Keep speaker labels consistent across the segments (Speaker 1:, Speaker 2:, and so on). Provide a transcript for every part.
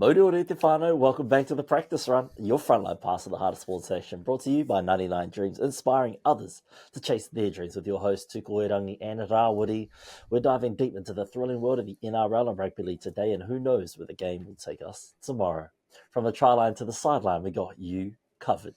Speaker 1: Modu ore te whānau, welcome back to the practice run, your frontline pass of the hardest sports session, brought to you by 99 Dreams, inspiring others to chase their dreams with your host, Tuko Erangi and Rawiri. We're diving deep into the thrilling world of the NRL and rugby league today, and who knows where the game will take us tomorrow. From the try line to the sideline, we got you covered.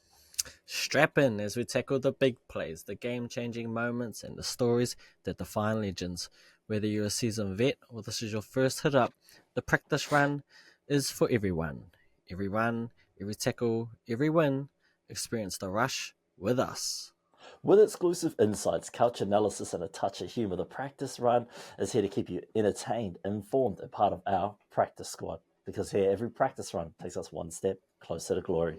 Speaker 2: Strap in as we tackle the big plays, the game-changing moments, and the stories that define legends. Whether you're a seasoned vet or this is your first hit up, the practice run is for everyone. Every run, every tackle, every win, experience the rush with us.
Speaker 1: With exclusive insights, couch analysis, and a touch of humour, the practice run is here to keep you entertained, informed, and part of our practice squad. Because here, every practice run takes us one step closer to glory.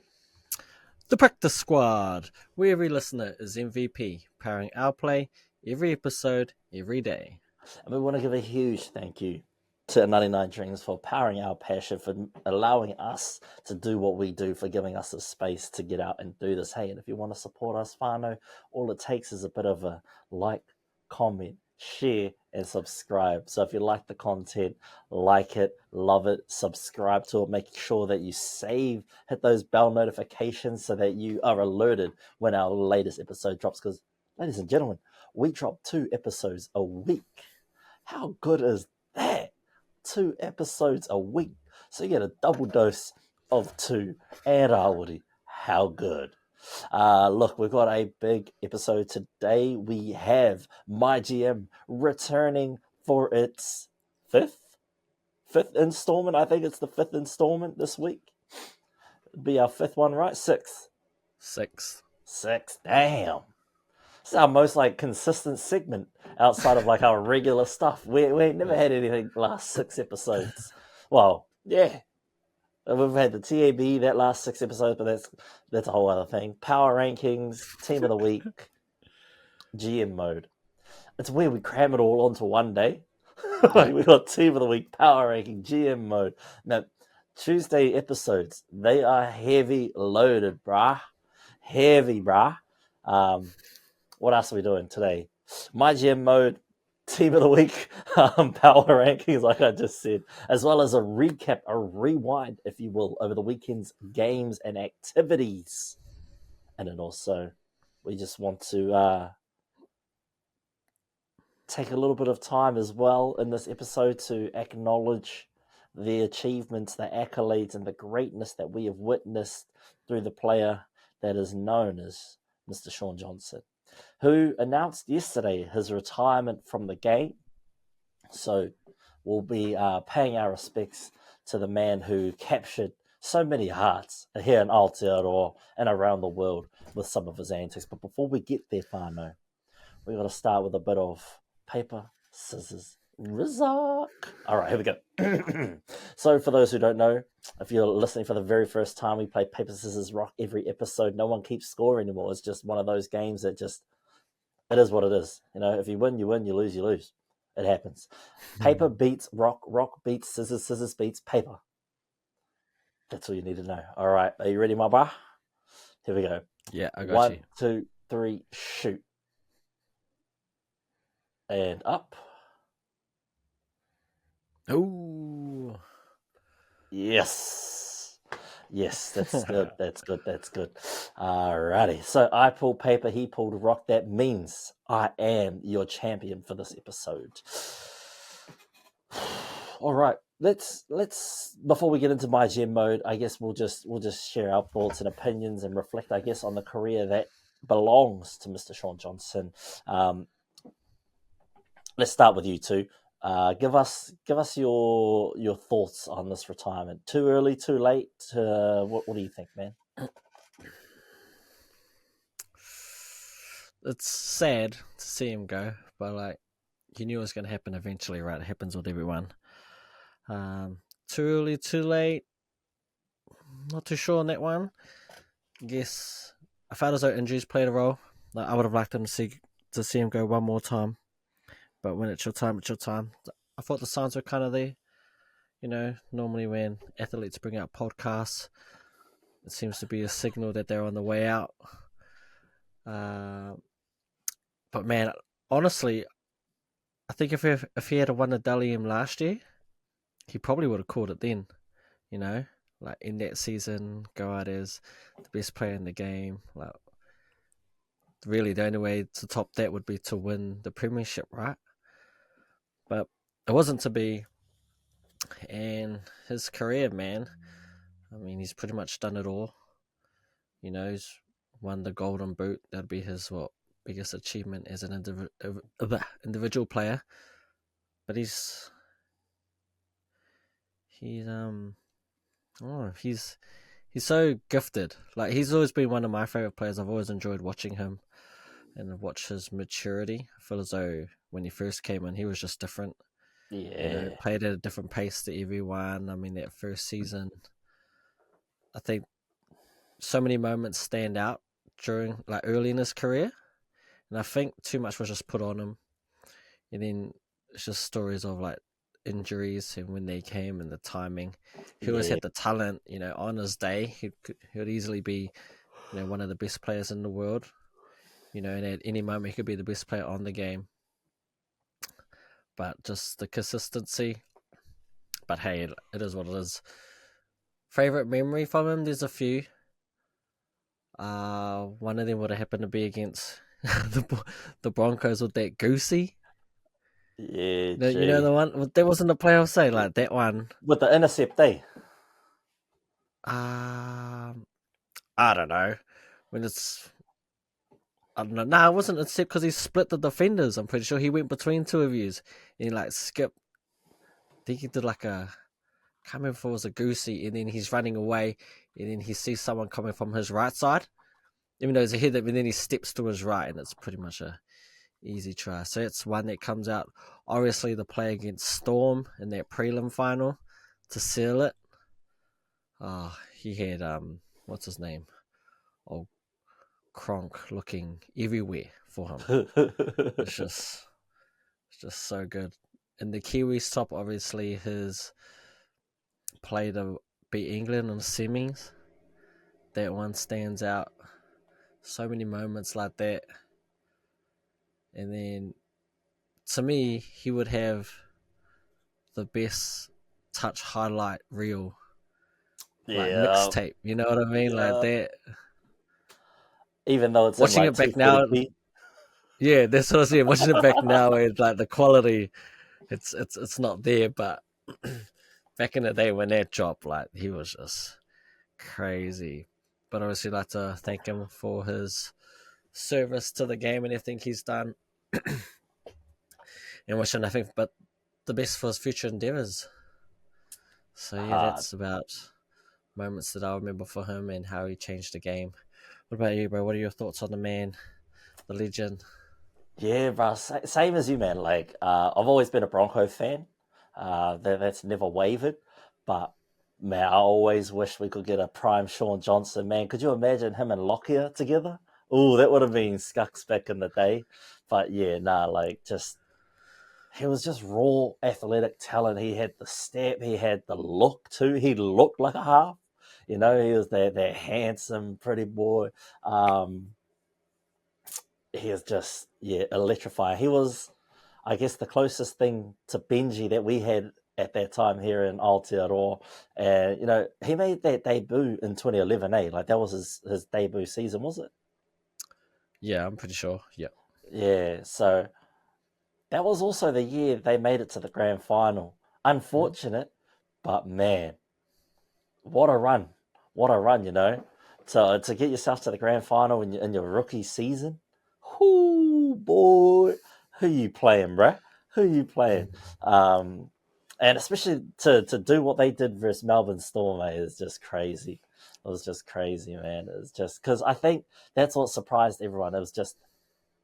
Speaker 2: The Practice Squad, where every listener is MVP, powering our play every episode, every day.
Speaker 1: And we want to give a huge thank you to 99 Dreams for powering our passion, for allowing us to do what we do, for giving us the space to get out and do this. Hey, and if you want to support us, whānau, all it takes is a bit of a like, comment, share, and subscribe. So if you like the content, like it, love it, subscribe to it, make sure that you save, hit those bell notifications so that you are alerted when our latest episode drops. Because, ladies and gentlemen, we drop 2 episodes a week. How good is that? 2 episodes a week. So you get a double dose of 2 and Rawiri. How good. Look, we've got a big episode today. We have MyGM returning for its fifth installment. I think it's the 5th installment this week. It'd be our 5th one, right? 6th.
Speaker 2: 6.
Speaker 1: Damn. It's our most consistent segment outside of our regular stuff. We ain't never had anything last 6 episodes. Well, yeah. We've had the TAB that last 6 episodes, but that's a whole other thing. Power rankings, team of the week, GM mode. It's weird we cram it all onto one day. We got team of the week, power ranking, GM mode. Now, Tuesday episodes, they are heavy loaded, brah. Heavy, brah. What else are we doing today? MyGM mode, team of the week, power rankings, like I just said, as well as a recap, a rewind, if you will, over the weekend's games and activities. And then also, we just want to take a little bit of time as well in this episode to acknowledge the achievements, the accolades, and the greatness that we have witnessed through the player that is known as Mr. Shaun Johnson, who announced yesterday his retirement from the game. So we'll be paying our respects to the man who captured so many hearts here in Aotearoa and around the world with some of his antics. But before we get there, whānau, we've got to start with a bit of paper, scissors, rock. All right, here we go. So for those who don't know, if you're listening for the very first time, we play paper, scissors, rock every episode. No one keeps score anymore. It's just one of those games that just, it is what it is. You know, if you win, you win. You lose, you lose. It happens. Paper beats rock. Rock beats scissors. Scissors beats paper. That's all you need to know. All right. Are you ready, my bra? Here we go.
Speaker 2: Yeah, I got
Speaker 1: 1,
Speaker 2: you.
Speaker 1: 2, 3, shoot. And up.
Speaker 2: Ooh.
Speaker 1: Yes, that's good. That's good. Alrighty. So I pulled paper, he pulled rock. That means I am your champion for this episode. All right. Let's before we get into MyGM mode, I guess we'll just share our thoughts and opinions and reflect, I guess, on the career that belongs to Mr. Shaun Johnson. Let's start with you two. Give us your thoughts on this retirement. Too early, too late? What do you think, man?
Speaker 2: It's sad to see him go, but you knew it was going to happen eventually, right? It happens with everyone. Too early, too late? Not too sure on that one. I guess I felt as though injuries played a role. I would have liked him to see him go one more time. But when it's your time, it's your time. I thought the signs were kind of there. You know, normally when athletes bring out podcasts, it seems to be a signal that they're on the way out. But man, honestly, I think if he had won the Dalium last year, he probably would have caught it then. you know, like in that season, go out as the best player in the game. Like, really, the only way to top that would be to win the premiership, right? But it wasn't to be. And his career, man, I mean, he's pretty much done it all. You know, he's won the Golden Boot. That'd be his biggest achievement as an individual player. But he's oh, he's so gifted. Like, he's always been one of my favorite players. I've always enjoyed watching him and watch his maturity. I feel as though when he first came in, he was just different.
Speaker 1: Yeah,
Speaker 2: You know, played at a different pace to everyone. I mean, that first season, I think so many moments stand out during, like, early in his career, and I think too much was just put on him, and then it's just stories of like injuries and when they came and the timing. He always
Speaker 1: yeah,
Speaker 2: had the talent, you know. On his day, he would easily be, you know, one of the best players in the world, you know, and at any moment he could be the best player on the game. But just the consistency. But hey, it is what it is. Favorite memory from him? There's a few. One of them would have happened to be against the Broncos with that Goosey.
Speaker 1: yeah.
Speaker 2: You know
Speaker 1: Gee,
Speaker 2: the one that wasn't a playoff say, like that one.
Speaker 1: with the intercept, eh?
Speaker 2: Um, I don't know. When it's, I don't know. Nah, it wasn't except because he split the defenders. I'm pretty sure he went between two of yous and he like skipped. I think he did like a, can't remember if it was a Goosey, and then he's running away, and then he sees someone coming from his right side, even though he's ahead of him, and then he steps to his right, and it's pretty much a easy try. So it's one that comes out. Obviously, the play against Storm in that prelim final to seal it. Oh, he had what's his name? Oh, Kronk looking everywhere for him. It's just so good. And the Kiwis top, obviously, his play to beat England in the semis. That one stands out. So many moments like that. And then, to me, he would have the best touch highlight reel, like
Speaker 1: Yeah,
Speaker 2: mixtape. You know what I mean? Like
Speaker 1: yeah.
Speaker 2: that.
Speaker 1: Even though it's in
Speaker 2: Watching
Speaker 1: like
Speaker 2: it back now,
Speaker 1: 240p.
Speaker 2: yeah, that's what I see. Watching it back now, it's like the quality, it's not there. But back in the day when that dropped, like he was just crazy. But obviously, I'd like to thank him for his service to the game and everything he's done, and wishing nothing but the best for his future endeavors. So yeah,
Speaker 1: Hard.
Speaker 2: that's about moments that I remember for him and how he changed the game. What about you, bro? What are your thoughts on the man, the legend?
Speaker 1: Yeah, bro. Same as you, man. Like, I've always been a Bronco fan. That's never wavered. But man, I always wish we could get a prime Sean Johnson. Man, could you imagine him and Lockyer together? Oh, that would have been scucks back in the day. But yeah, nah, like just he was just raw athletic talent. He had the step, he had the look too. He looked like a half. You know, he was that handsome, pretty boy. Um, he is just electrifying. He was, I guess, the closest thing to Benji that we had at that time here in Aotearoa. And you know, he made that debut in 2011. Like that was his debut season, was it?
Speaker 2: Yeah, I'm pretty sure. Yeah.
Speaker 1: Yeah. So that was also the year they made it to the grand final.
Speaker 2: Mm-hmm.
Speaker 1: Unfortunate, but man, what a run! What a run! You know, to get yourself to the grand final in your rookie season. Whoo, boy, who you playing, bruh? Who you playing? Um, and especially to do what they did versus Melbourne Storm, mate, is just crazy. It was just crazy, man. It was just because I think that's what surprised everyone. It was just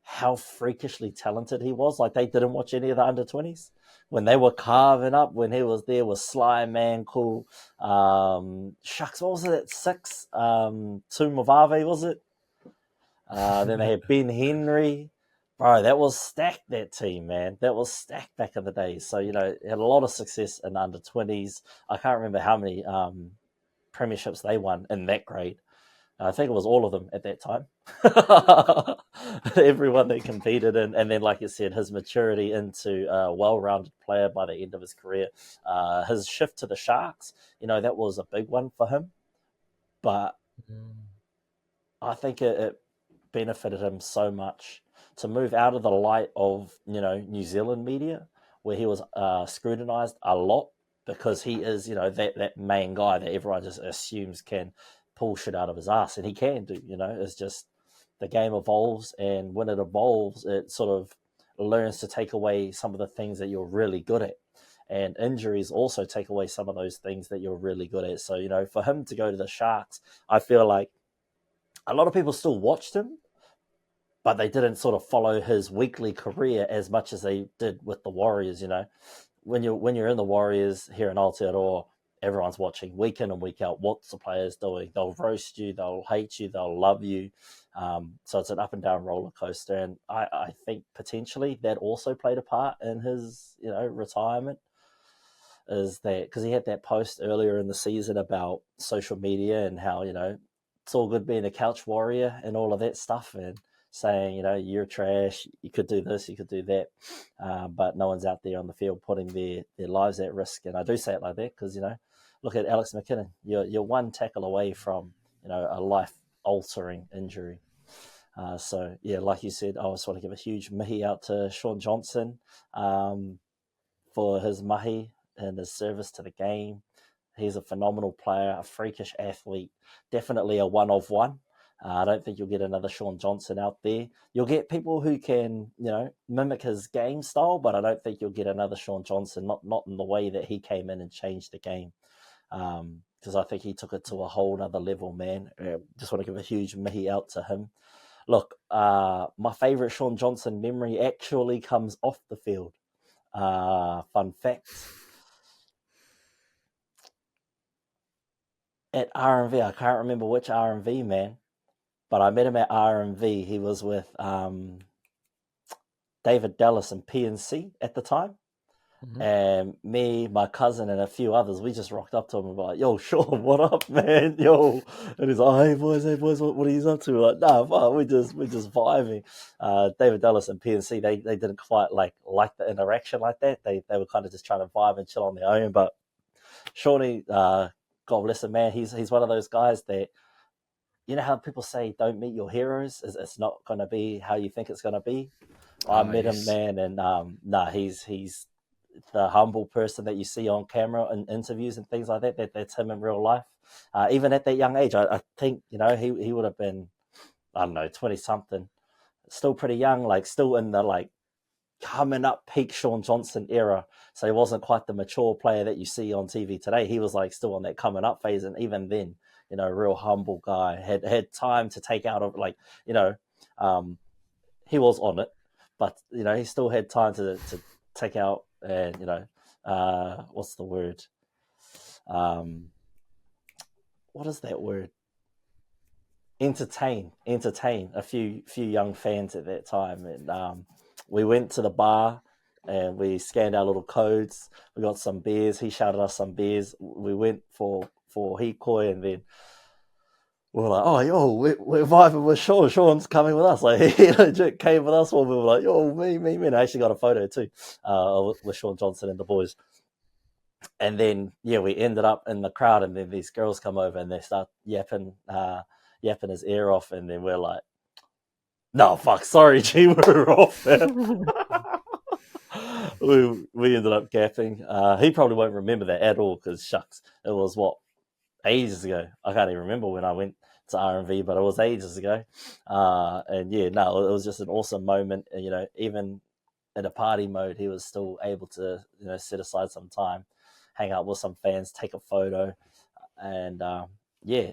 Speaker 1: how freakishly talented he was. Like they didn't watch any of the under 20s when they were carving up when he was there with Sly Man Cool. Shucks, what was it at 6? Tumavave, was it? Then they had Ben Henry. Bro, that was stacked, that team, man. That was stacked back in the day. So, you know, had a lot of success in the under 20s. I can't remember how many premierships they won in that grade. I think it was all of them at that time. Everyone that competed in, and then, like you said, his maturity into a well-rounded player by the end of his career. His shift to the Sharks, that was a big one for him. But I think it benefited him so much to move out of the light of, New Zealand media, where he was scrutinized a lot because he is, that main guy that everyone just assumes can pull shit out of his ass, and he can do. It's just the game evolves, and when it evolves, it sort of learns to take away some of the things that you're really good at. And injuries also take away some of those things that you're really good at. So, for him to go to the Sharks, I feel like a lot of people still watched him, but they didn't sort of follow his weekly career as much as they did with the Warriors. When you're in the Warriors here in Aotearoa, everyone's watching week in and week out what's the players doing. They'll roast you, they'll hate you, they'll love you. So it's an up and down roller coaster, and I think potentially that also played a part in his retirement. Is that because he had that post earlier in the season about social media and how it's all good being a couch warrior and all of that stuff, and saying, you're trash, you could do this, you could do that, but no one's out there on the field putting their lives at risk. And I do say it like that because, look at Alex McKinnon. You're one tackle away from, a life-altering injury. So, yeah, like you said, I just want to give a huge mihi out to Shaun Johnson for his mahi and his service to the game. He's a phenomenal player, a freakish athlete, definitely a one of one. I don't think you'll get another Shaun Johnson out there. You'll get people who can, mimic his game style, but I don't think you'll get another Shaun Johnson, not in the way that he came in and changed the game. Because I think he took it to a whole other level, man. Just want to give a huge mihi out to him. Look, my favourite Shaun Johnson memory actually comes off the field. Fun fact. At RMV, I can't remember which RMV, man. But I met him at RMV. He was with David Dallas and PNC at the time. Mm-hmm. And me, my cousin, and a few others, we just rocked up to him and were like, yo, Shaun, what up, man? Yo. And he's like, hey, boys, what are you up to? We're like, nah, fuck, we just vibing. David Dallas and PNC, they didn't quite like the interaction like that. They were kind of just trying to vibe and chill on their own. But Shawnee, God bless him, man, he's one of those guys that, you know how people say don't meet your heroes? It's not going to be how you think it's going to be. I met him, man, and he's the humble person that you see on camera and interviews and things like that. That's him in real life. Even at that young age, I think, he would have been, I don't know, 20-something. Still pretty young, like still in the coming up peak Shaun Johnson era. So he wasn't quite the mature player that you see on TV today. He was still on that coming up phase, and even then, real humble guy, had time to take out of he was on it, but he still had time to take out and what's the word? What is that word? Entertain a few young fans at that time, and we went to the bar and we scanned our little codes. We got some beers. He shouted us some beers. We went for hikoi, and then we were like, oh, yo, we're vibing with Shaun. Shaun's coming with us. He legit came with us when we were like, yo, me. And I actually got a photo too with Shaun Johnson and the boys. And then, yeah, we ended up in the crowd, and then these girls come over and they start yapping his ear off. And then we're like, no, fuck, sorry, G, we're off, man. we ended up gapping. He probably won't remember that at all because, shucks, it was ages ago. I can't even remember when I went to RMV, but it was ages ago. And yeah, no, it was just an awesome moment. And, even in a party mode, he was still able to, set aside some time, hang out with some fans, take a photo. And yeah,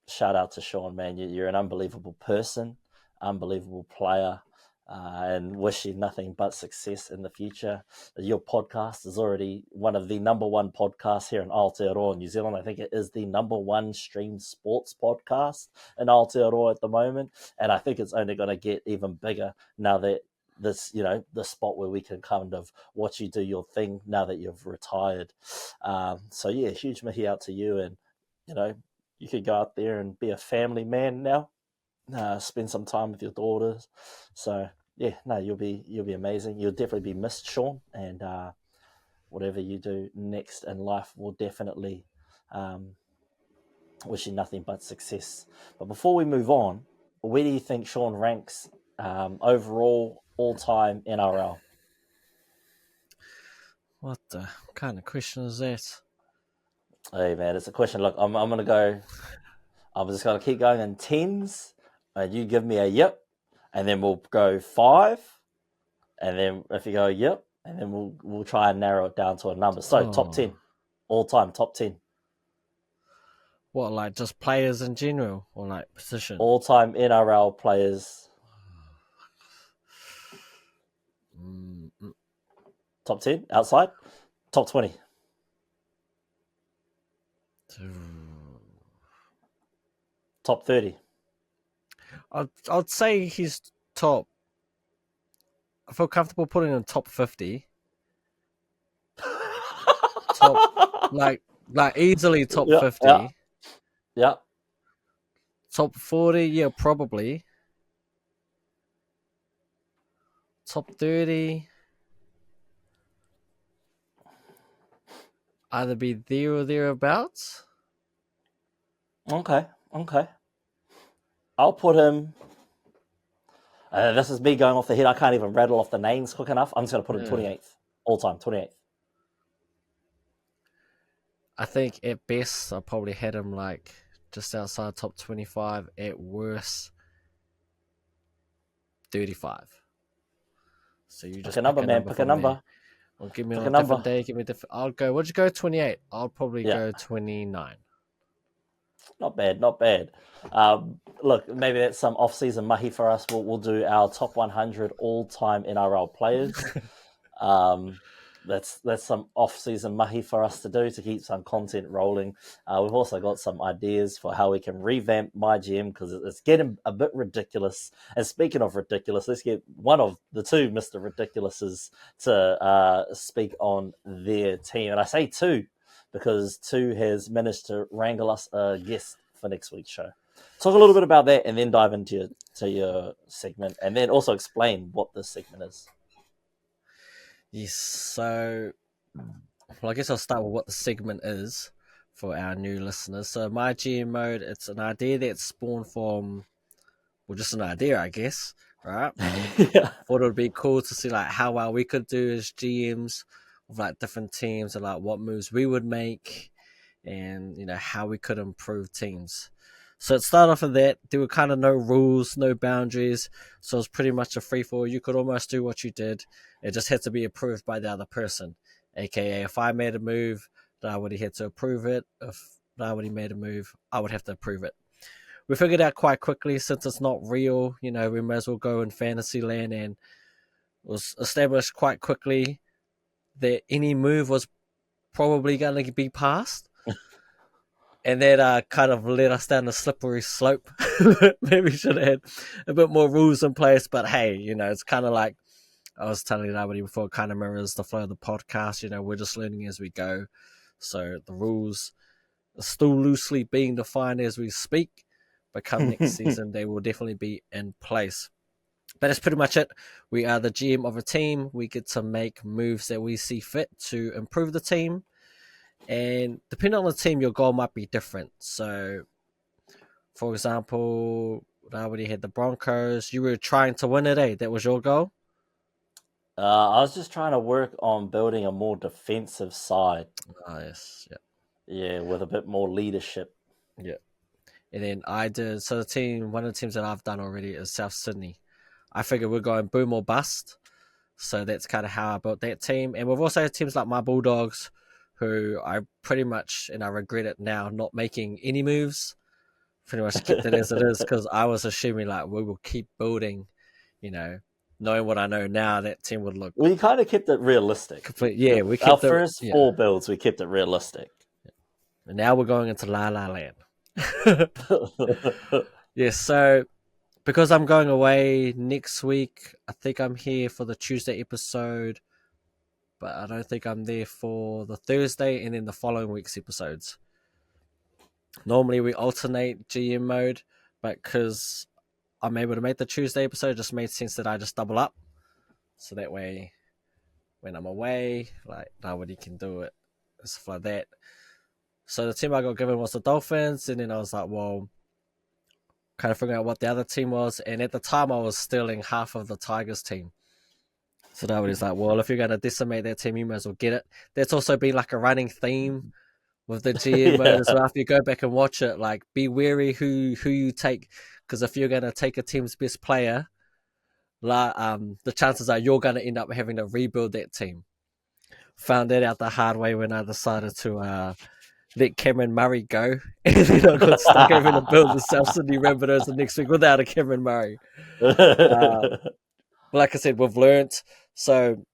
Speaker 1: shout out to Shaun, man. You're an unbelievable person, unbelievable player. And wish you nothing but success in the future. Your podcast is already one of the number one podcasts here in Aotearoa, New Zealand. I think it is the number one streamed sports podcast in Aotearoa at the moment. And I think it's only going to get even bigger now that this, the spot where we can kind of watch you do your thing now that you've retired. So yeah, huge mihi out to you. And, you could go out there and be a family man now. Spend some time with your daughters. So yeah, no, you'll be amazing. You'll definitely be missed, Sean, and whatever you do next in life will definitely wish you nothing but success. But before we move on, where do you think Sean ranks overall all-time NRL?
Speaker 2: What the kind of question is that?
Speaker 1: Hey man, it's a question. Look, I'm gonna go. I'm just gonna keep going in tens, and you give me a yep, and then we'll go 5, and then if you go yep, and then we'll try and narrow it down to a number. So top 10, all time top 10,
Speaker 2: What, like just players in general or like position?
Speaker 1: all time NRL players. Top 10 outside, top 20. Top 30.
Speaker 2: I'd say he's top. I feel comfortable putting him top 50. Top, like easily top
Speaker 1: Yeah,
Speaker 2: 50.
Speaker 1: yeah.
Speaker 2: Top 40, yeah, probably. Top 30. Either be there or thereabouts.
Speaker 1: Okay. I'll put him. This is me going off the head. I can't even rattle off the names quick enough. I'm just going to put him 28th. All time, 28th.
Speaker 2: I think at best, I probably had him like just outside top 25. At worst, 35. So you just
Speaker 1: pick a number, man. Pick a number.
Speaker 2: Or give me
Speaker 1: pick
Speaker 2: on a different day. Give me a different. I'll go. What'd you go? 28. I'll probably go 29.
Speaker 1: Not bad. Look, maybe that's some off-season mahi for us. We'll do our top 100 all-time NRL players. That's some off-season mahi for us to do to keep some content rolling. We've also got some ideas for how we can revamp MyGM because it's getting a bit ridiculous. And speaking of ridiculous, let's get one of the two Mr. Ridiculouses to speak on their team. And I say two because two has managed to wrangle us a guest for next week's show. Talk a little bit about that and then dive into your segment and then also explain what this segment is.
Speaker 2: Yes, so I guess I'll start with what the segment is for our new listeners. So my GM mode, it's an idea that's spawned from, well, just an idea, I guess, right?
Speaker 1: Yeah.
Speaker 2: Thought it would be cool to see like how well we could do as GMs of like different teams and like what moves we would make and, you know, how we could improve teams. So it started off with that. There were kind of no rules, no boundaries. So it was pretty much a free-for-all. You could almost do what you did. It just had to be approved by the other person. AKA, if I made a move, Dawadi had to approve it. If Dawadi made a move, I would have to approve it. We figured out quite quickly, since it's not real, you know, we may as well go in fantasy land, and it was established quite quickly that any move was probably going to be passed. And that kind of led us down the slippery slope. Maybe we should have had a bit more rules in place. But hey, you know, it's kind of like I was telling everybody before, it kind of mirrors the flow of the podcast. You know, we're just learning as we go. So the rules are still loosely being defined as we speak. But come next season, they will definitely be in place. But that's pretty much it. We are the GM of a team. We get to make moves that we see fit to improve the team. And depending on the team, your goal might be different. So, for example, I already had the Broncos. You were trying to win it, eh? That was your goal?
Speaker 1: I was just trying to work on building a more defensive side.
Speaker 2: Oh, yes. Yeah.
Speaker 1: Yeah, with a bit more leadership.
Speaker 2: Yeah. And then I did. So, one of the teams that I've done already is South Sydney. I figured we're going boom or bust. So, that's kind of how I built that team. And we've also had teams like my Bulldogs, who I pretty much, and I regret it now, not making any moves. Pretty much kept it as it is because I was assuming like we will keep building, you know, knowing what I know now, that team would look.
Speaker 1: We kind of kept it realistic.
Speaker 2: Yeah, we kept
Speaker 1: our first 4 builds. We kept it realistic.
Speaker 2: And now we're going into La La Land. Yeah, so because I'm going away next week, I think I'm here for the Tuesday episode, but I don't think I'm there for the Thursday and then the following week's episodes. Normally we alternate GM mode, but because I'm able to make the Tuesday episode, it just made sense that I just double up. So that way, when I'm away, like nobody can do it. Stuff like that. So the team I got given was the Dolphins, and then I was like, well, kind of figuring out what the other team was. And at the time, I was stealing half of the Tigers team. So nobody's like, well, if you're going to decimate that team, you might as well get it. That's also been like a running theme with the GM mode as well. After you go back and watch it, like be wary who you take, because if you're going to take a team's best player, the chances are you're going to end up having to rebuild that team. Found that out the hard way when I decided to let Cameron Murray go, and then I got stuck having to build the South Sydney Rabbitohs the next week without a Cameron Murray. Like I said, we've learnt. So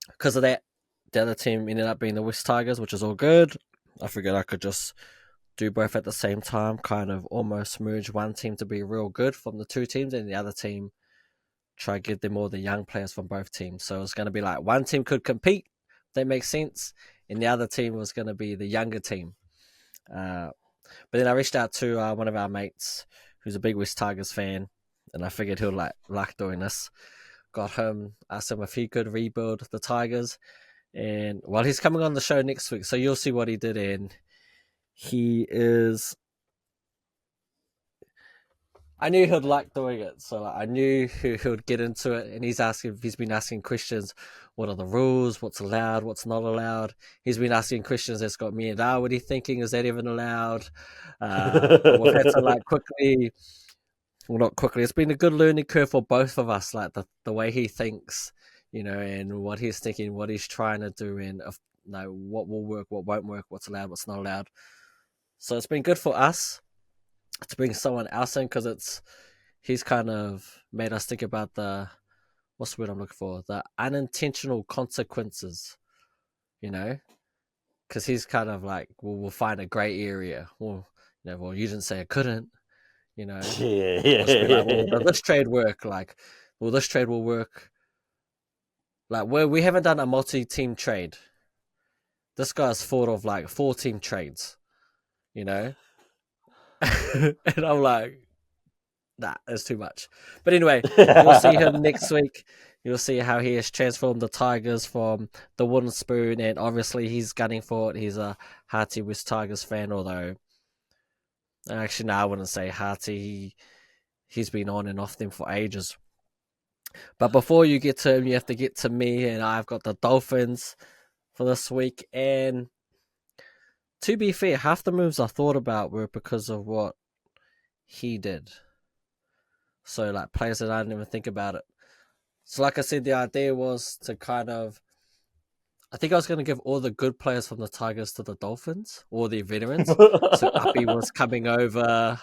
Speaker 2: because of that, the other team ended up being the West Tigers, which is all good. I figured I could just do both at the same time, kind of almost merge one team to be real good from the two teams, and the other team try to give them all the young players from both teams. So it's going to be like one team could compete, if that makes sense, and the other team was going to be the younger team. But then I reached out to one of our mates who's a big West Tigers fan, and I figured he'll like doing this. Got him, asked him if he could rebuild the Tigers, and well, he's coming on the show next week, so you'll see what he did. And he is, I knew he'd like doing it, so I knew he would get into it. And he's been asking questions: what are the rules? What's allowed? What's not allowed? He's been asking questions that's got me and Darwoody thinking: is that even allowed? But we've had to quickly. Well, not quickly. It's been a good learning curve for both of us, like the way he thinks, and what he's thinking, what he's trying to do, and what will work, what won't work, what's allowed, what's not allowed. So it's been good for us to bring someone else in, because he's kind of made us think about what's the word I'm looking for? The unintentional consequences, because he's kind of like, well, we'll find a gray area. Well, you didn't say I couldn't.
Speaker 1: Yeah.
Speaker 2: Just be like, well, does this trade work? Like, well, this trade will work. Like, we haven't done a multi-team trade. This guy's thought of 4-team trades, and I'm like, nah, that's too much. But anyway, you'll see him next week. You'll see how he has transformed the Tigers from the wooden spoon, and obviously he's gunning for it. He's a hearty West Tigers fan, although actually, no, I wouldn't say hearty. He's been on and off them for ages. But before you get to him, you have to get to me, and I've got the Dolphins for this week. And to be fair, half the moves I thought about were because of what he did. So, players that I didn't even think about it. So, like I said, the idea was to I think I was going to give all the good players from the Tigers to the Dolphins, all the veterans. So, Uppy was coming over.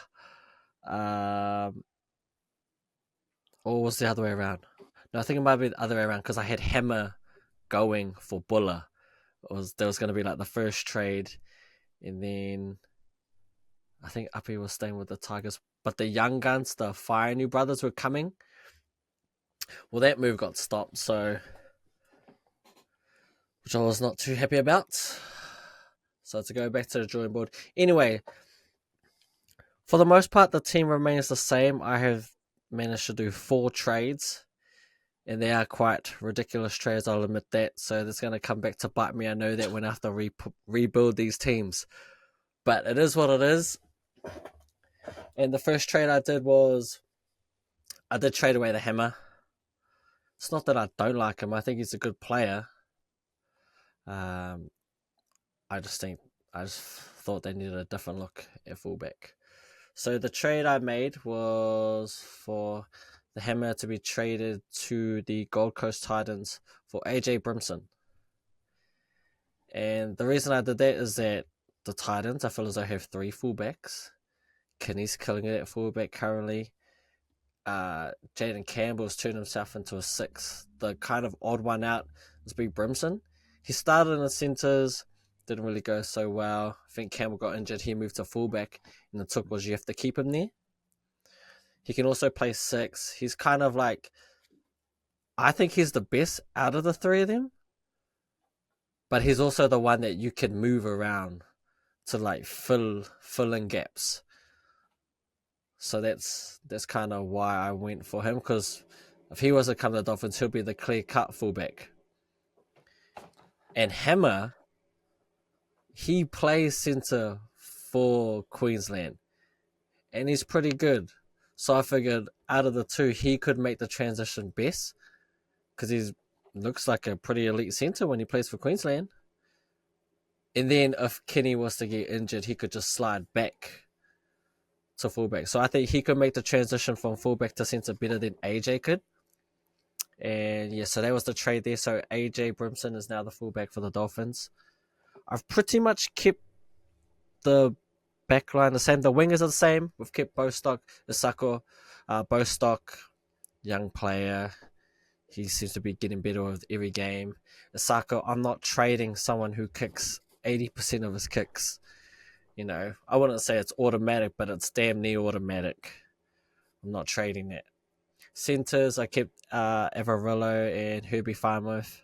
Speaker 2: Or was the other way around? No, I think it might be the other way around, because I had Hammer going for Buller. There was going to be the first trade, and then I think Uppy was staying with the Tigers. But the young guns, the Fire New Brothers, were coming. Well, that move got stopped, which I was not too happy about. So to go back to the drawing board. Anyway, for the most part, the team remains the same. I have managed to do 4 trades, and they are quite ridiculous trades, I'll admit that. So that's going to come back to bite me. I know that when I have to rebuild these teams. But it is what it is. And the first trade I did was, I did trade away the Hammer. It's not that I don't like him. I think he's a good player. I just thought they needed a different look at fullback. So the trade I made was for the Hammer to be traded to the Gold Coast Titans for AJ Brimson. And the reason I did that is that the Titans, I feel as though have 3 fullbacks. Kenny's killing it at fullback currently. Jaden Campbell's turned himself into a 6. The kind of odd one out was Big Brimson. He started in the centres, didn't really go so well. I think Campbell got injured. He moved to fullback, and the took was you have to keep him there. He can also play 6. He's kind of I think he's the best out of the 3 of them, but he's also the one that you can move around to like fill in gaps. So that's kind of why I went for him, because if he was to come to the Dolphins, he'll be the clear cut fullback. And Hammer, he plays centre for Queensland, and he's pretty good. So I figured out of the two, he could make the transition best, because he looks like a pretty elite centre when he plays for Queensland. And then if Kenny was to get injured, he could just slide back to fullback. So I think he could make the transition from fullback to centre better than AJ could. And yeah, so that was the trade there. So AJ Brimson is now the fullback for the Dolphins. I've pretty much kept the backline the same. The wingers are the same. We've kept Bostock, Isako. Bostock, young player. He seems to be getting better with every game. Isako, I'm not trading someone who kicks 80% of his kicks. You know, I wouldn't say it's automatic, but it's damn near automatic. I'm not trading that. Centers, I kept Avarillo and Herbie Farmworth,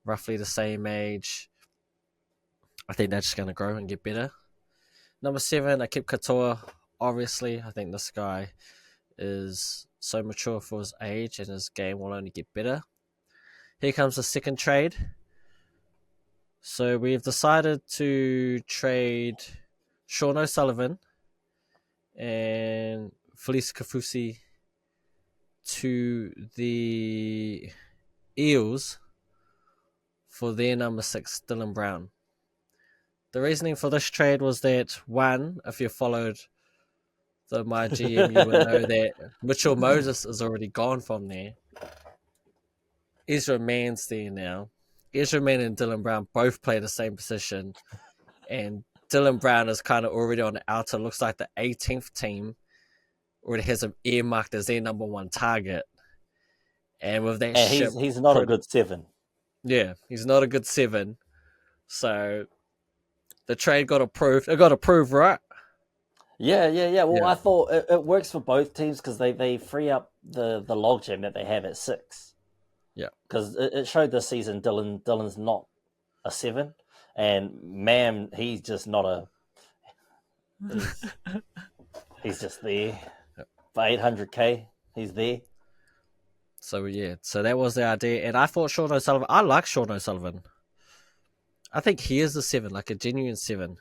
Speaker 2: roughly the same age. I think they're just going to grow and get better. Number 7, I kept Katoa. Obviously, I think this guy is so mature for his age, and his game will only get better. Here comes the second trade. So we've decided to trade Sean O'Sullivan and Felice Kafusi to the Eels for their number 6, Dylan Brown. The reasoning for this trade was that, one, if you followed the MyGM, you would know that Mitchell Moses is already gone from there. Ezra Mann's there now. Ezra Mann and Dylan Brown both play the same position, and Dylan Brown is kind of already on the outer. Looks like the 18th team already has him earmarked as their number 1 target. And with that ship,
Speaker 1: he's not a good 7.
Speaker 2: Yeah, he's not a good 7. So the trade got approved. It got approved, right?
Speaker 1: Yeah. Well, I thought it works for both teams because they free up the logjam that they have at 6.
Speaker 2: Yeah.
Speaker 1: Because it showed this season Dylan's not a 7, and Mam, he's just not a... He's just there. For 800k, he's there.
Speaker 2: So yeah, so that was the idea. And I thought Sean O'Sullivan, I like Sean O'Sullivan. I think he is a 7, like a genuine 7.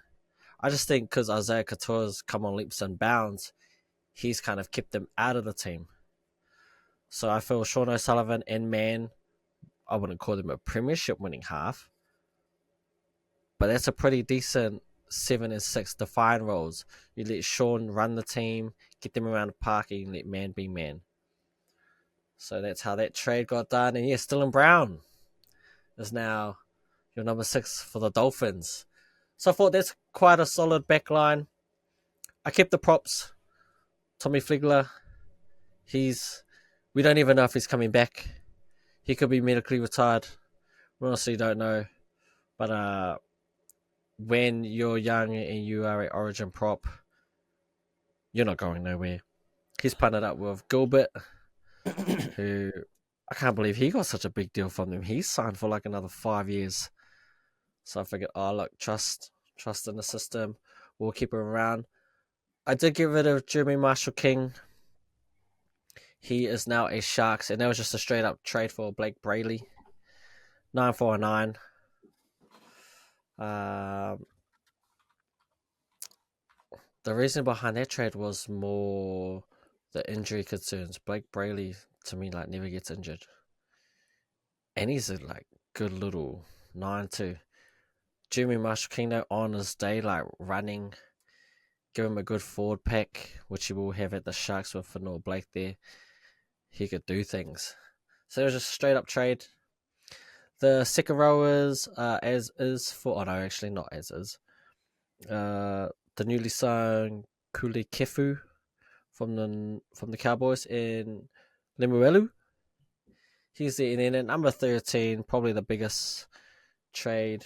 Speaker 2: I just think because Isaiah Katoa's come on leaps and bounds, he's kind of kept them out of the team. So I feel Sean O'Sullivan and Mann, I wouldn't call them a premiership winning half, but that's a pretty decent 7 and 6 defined roles. You let Sean run the team, get them around the park, and you let Mann be Mann. So that's how that trade got done. And yeah, Dylan Brown is now your number 6 for the Dolphins. So I thought that's quite a solid backline. I kept the props. Tommy Flegler, we don't even know if he's coming back. He could be medically retired. We honestly don't know. But when you're young and you are an Origin prop, you're not going nowhere. He's partnered up with Gilbert, who I can't believe he got such a big deal from them. He's signed for like another 5 years. So I figured, look, trust in the system. We'll keep him around. I did get rid of Jeremy Marshall-King. He is now a Sharks, and that was just a straight up trade for Blake Brayley. 949. The reason behind that trade was more the injury concerns. Blake Brayley, to me, like never gets injured. And he's a like good little 9-2. Jeremy Marshall-King, though, on his day, like running, give him a good forward pack, which he will have at the Sharks with Fanor Blake there. He could do things. So it was just a straight up trade. The second row is as is for... Oh, no, actually not as is. The newly signed Kule Kefu from the Cowboys in Lemuelu. He's there. And then at number 13, probably the biggest trade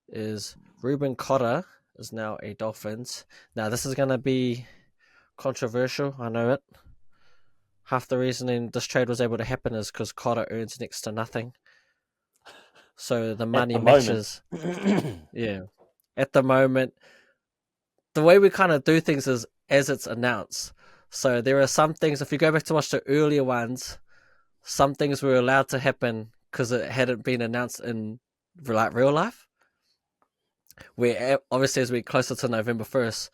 Speaker 2: is Ruben Cotter is now a Dolphins. Now, this is going to be controversial. I know it. Half the reason this trade was able to happen is because Cotter earns next to nothing. So the money matches. Yeah. At the moment, the way we kind of do things is as it's announced. So there are some things, if you go back to watch the earlier ones, some things were allowed to happen because it hadn't been announced in like real life. Where obviously as we get closer to November 1st,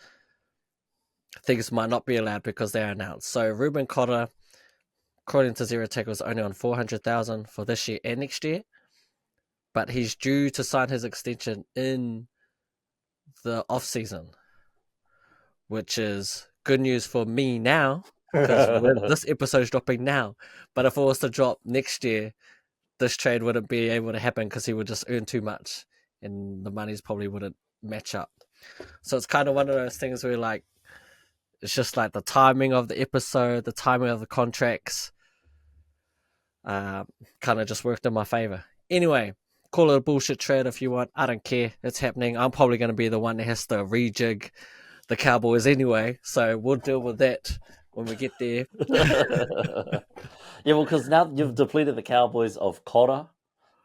Speaker 2: things might not be allowed because they're announced. So Ruben Cotter, according to Zero Tech, was only on 400,000 for this year and next year, but he's due to sign his extension in the off season, which is good news for me now because this episode's dropping now. But if it was to drop next year, this trade wouldn't be able to happen because he would just earn too much, and the monies probably wouldn't match up. So it's kind of one of those things where like it's just like the timing of the episode, the timing of the contracts, kind of just worked in my favor. Anyway, call it a bullshit trade if you want. I don't care. It's happening. I'm probably going to be the one that has to rejig the Cowboys anyway, so we'll deal with that when we get there.
Speaker 1: Yeah, well, because now you've depleted the Cowboys of Cotter,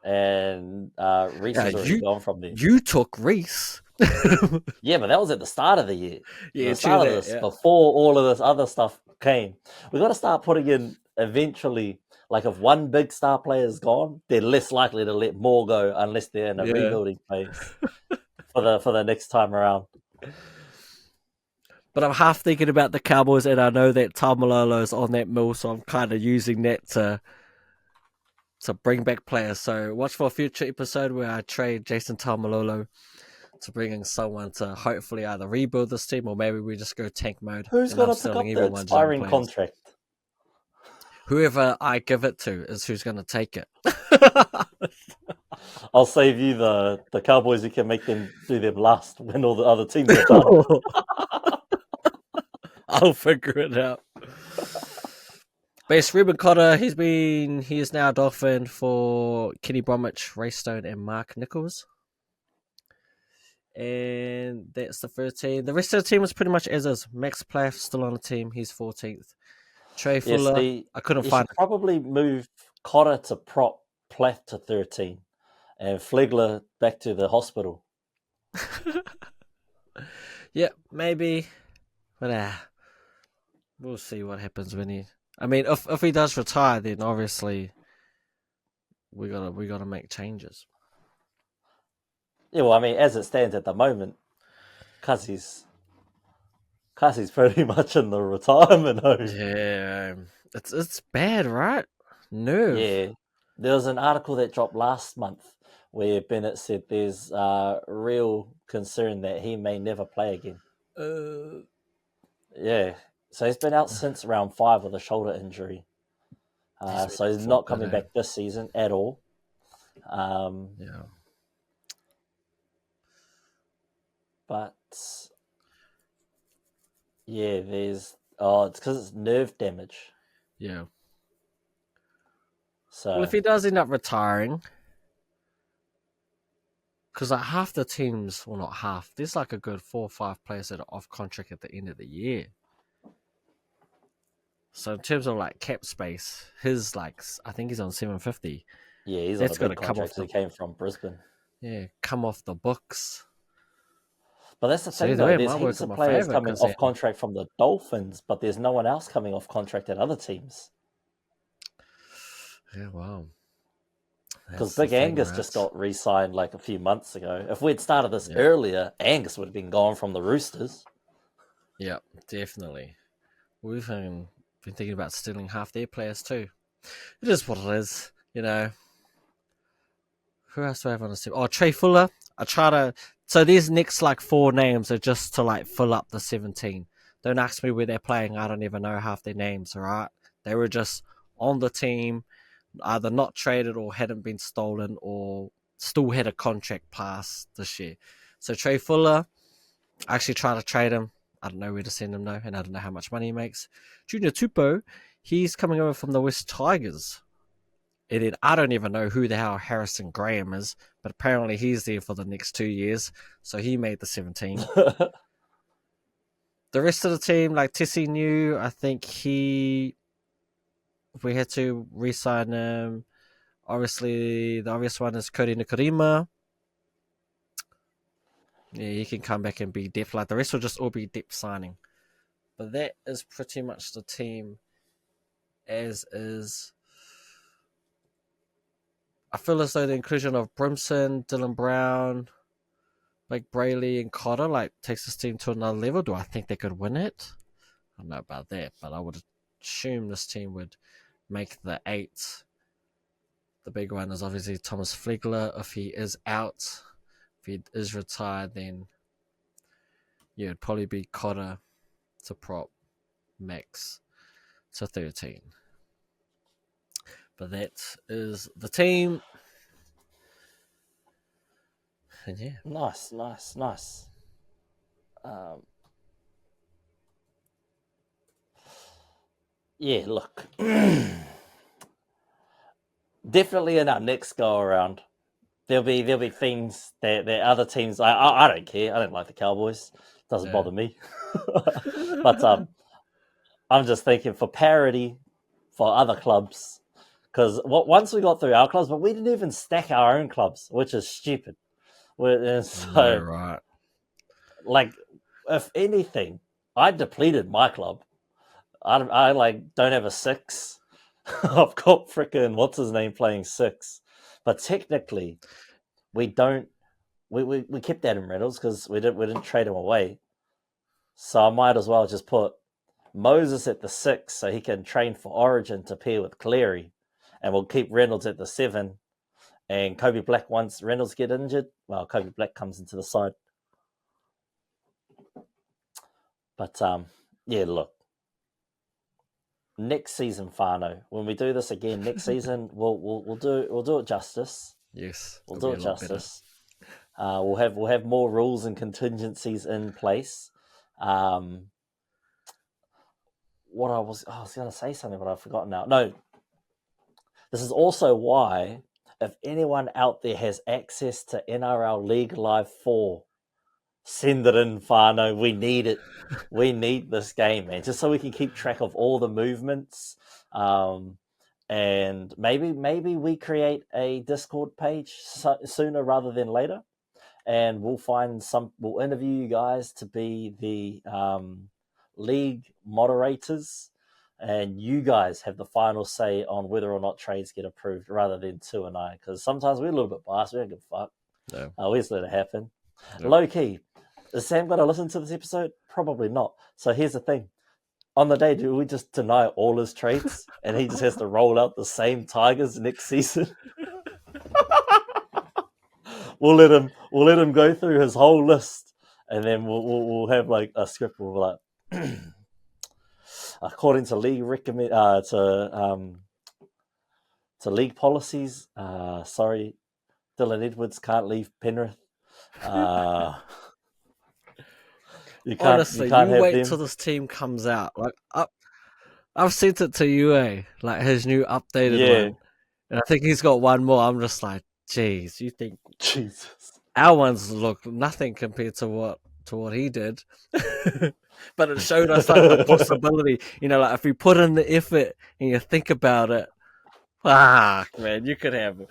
Speaker 1: and Reese has already gone from there.
Speaker 2: You took Reese.
Speaker 1: Yeah, but that was at the start of the year.
Speaker 2: Yeah,
Speaker 1: the start of this, before all of this other stuff came. We got to start putting in eventually. Like if one big star player is gone, they're less likely to let more go unless they're in a rebuilding phase for the next time around.
Speaker 2: But I'm half thinking about the Cowboys, and I know that Taumalolo's on that mill, so I'm kind of using that to bring back players. So watch for a future episode where I trade Jason Taumalolo to bring in someone to hopefully either rebuild this team or maybe we just go tank mode.
Speaker 1: Who's going to pick up the expiring contract?
Speaker 2: Whoever I give it to is who's going to take it.
Speaker 1: I'll save you the Cowboys. You can make them do them last when all the other teams are done.
Speaker 2: I'll figure it out. But it's Ruben Cotter. He is now a Dolphin for Kenny Bromwich, Ray Stone, and Mark Nichols. And that's the 13. The rest of the team was pretty much as is. Max Plath still on the team. He's 14th. Trey Fuller, I couldn't find.
Speaker 1: Probably move Cotter to prop, Plath to 13, and Flegler back to the hospital.
Speaker 2: Yeah, maybe, but we'll see what happens when he. I mean, if he does retire, then obviously we gotta make changes.
Speaker 1: Yeah, well, I mean, as it stands at the moment, because he's pretty much in the retirement home.
Speaker 2: Yeah, it's bad, right? Nerve.
Speaker 1: Yeah, there was an article that dropped last month where Bennett said there's real concern that he may never play again. Yeah, so he's been out since round 5 with a shoulder injury. So he's not coming back this season at all.
Speaker 2: Yeah.
Speaker 1: But yeah, it's because it's nerve damage.
Speaker 2: Yeah.
Speaker 1: So
Speaker 2: well, if he does end up retiring, because like half the teams, well, not half, there's like a good 4 or 5 players that are off contract at the end of the year. So in terms of like cap space, his like I think he's on 750.
Speaker 1: Yeah, he's on a big contract. He came from Brisbane.
Speaker 2: Yeah, come off the books.
Speaker 1: But that's the thing, though. There's heaps of players coming off contract from the Dolphins, but there's no one else coming off contract at other teams.
Speaker 2: Yeah, wow.
Speaker 1: Because Big Angus just got re-signed like a few months ago. If we'd started this earlier, Angus would have been gone from the Roosters.
Speaker 2: Yeah, definitely. We've been thinking about stealing half their players too. It is what it is, you know. Who else do I have on the team? Oh, Trey Fuller. So these next like 4 names are just to like fill up the 17. Don't ask me where they're playing. I don't even know half their names, all right? They were just on the team, either not traded or hadn't been stolen or still had a contract past this year. So Trey Fuller, I actually tried to trade him. I don't know where to send him though, and I don't know how much money he makes. Junior Tupou, he's coming over from the West Tigers. And then I don't even know who the hell Harrison Graham is, but apparently he's there for the next 2 years, so he made the 17. The rest of the team, like Tessie New, I think we had to re-sign him. Obviously, the obvious one is Cody Nikorima. Yeah, he can come back and be depth. Like the rest will just all be depth signing. But that is pretty much the team as is. I feel as though the inclusion of Brimson, Dylan Brown, like Brayley and Cotter, like takes this team to another level. Do I think they could win it? I don't know about that, but I would assume this team would make the 8. The big one is obviously Thomas Flegler. If he is out, if he is retired, then yeah, it'd probably be Cotter to prop Max to 13. But that is the team. And yeah.
Speaker 1: Nice. Yeah, look. Definitely in our next go around, there'll be things that other teams. I don't care. I don't like the Cowboys. Doesn't bother me. But I'm just thinking for parity for other clubs, because once we got through our clubs, but we didn't even stack our own clubs, which is stupid. So,
Speaker 2: right.
Speaker 1: like, if anything, I depleted my club. I like don't have a 6. I've got frickin' what's his name playing 6, but technically we don't. We kept Adam Reynolds because we didn't trade him away. So I might as well just put Moses at the 6 so he can train for Origin to pair with Cleary, and we'll keep Reynolds at the 7. And Kobe Black, once Reynolds get injured, well, Kobe Black comes into the side. But yeah, look, next season, Fano, when we do this again next season, we'll do it justice.
Speaker 2: Yes,
Speaker 1: we'll do it justice. We'll have more rules and contingencies in place. What I was going to say something, but I've forgotten now. No, this is also why, if anyone out there has access to NRL League Live 4, send it in, Fano. We need it. We need this game, man, just so we can keep track of all the movements. And maybe we create a Discord page sooner rather than later, and we'll interview you guys to be the league moderators, and you guys have the final say on whether or not trades get approved, rather than 2 and I, because sometimes we're a little bit biased. We don't give a fuck.
Speaker 2: No.
Speaker 1: We just let it happen.
Speaker 2: Yep.
Speaker 1: Low key, is Sam going to listen to this episode? Probably not. So here's the thing. On the day, do we just deny all his trades and he just has to roll out the same Tigers next season? We'll let him go through his whole list, and then we'll have like a script. We'll be like, according to league to league policies, sorry, Dylan Edwards can't leave Penrith.
Speaker 2: Honestly,
Speaker 1: you can't have
Speaker 2: wait
Speaker 1: them.
Speaker 2: till this team comes out. Like I've sent it to you, like his new updated one, and I think he's got one more. I'm just like, geez, you think
Speaker 1: Jesus?
Speaker 2: Our ones look nothing compared to what he did, but it showed us like the possibility. Like if you put in the effort and you think about it, man, you could have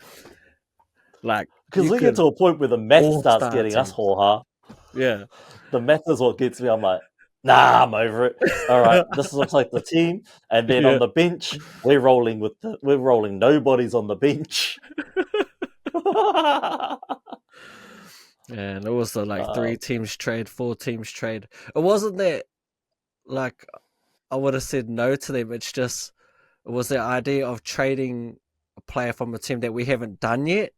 Speaker 2: like
Speaker 1: because we get to a point where the math starts getting us ha.
Speaker 2: Yeah,
Speaker 1: the math is what gets me. I'm like, nah, I'm over it. All right, this looks like the team, and then on the bench, we're rolling nobody's on the bench.
Speaker 2: And it was the 3 teams trade, 4 teams trade. It wasn't that like I would have said no to them. It's just it was the idea of trading a player from a team that we haven't done yet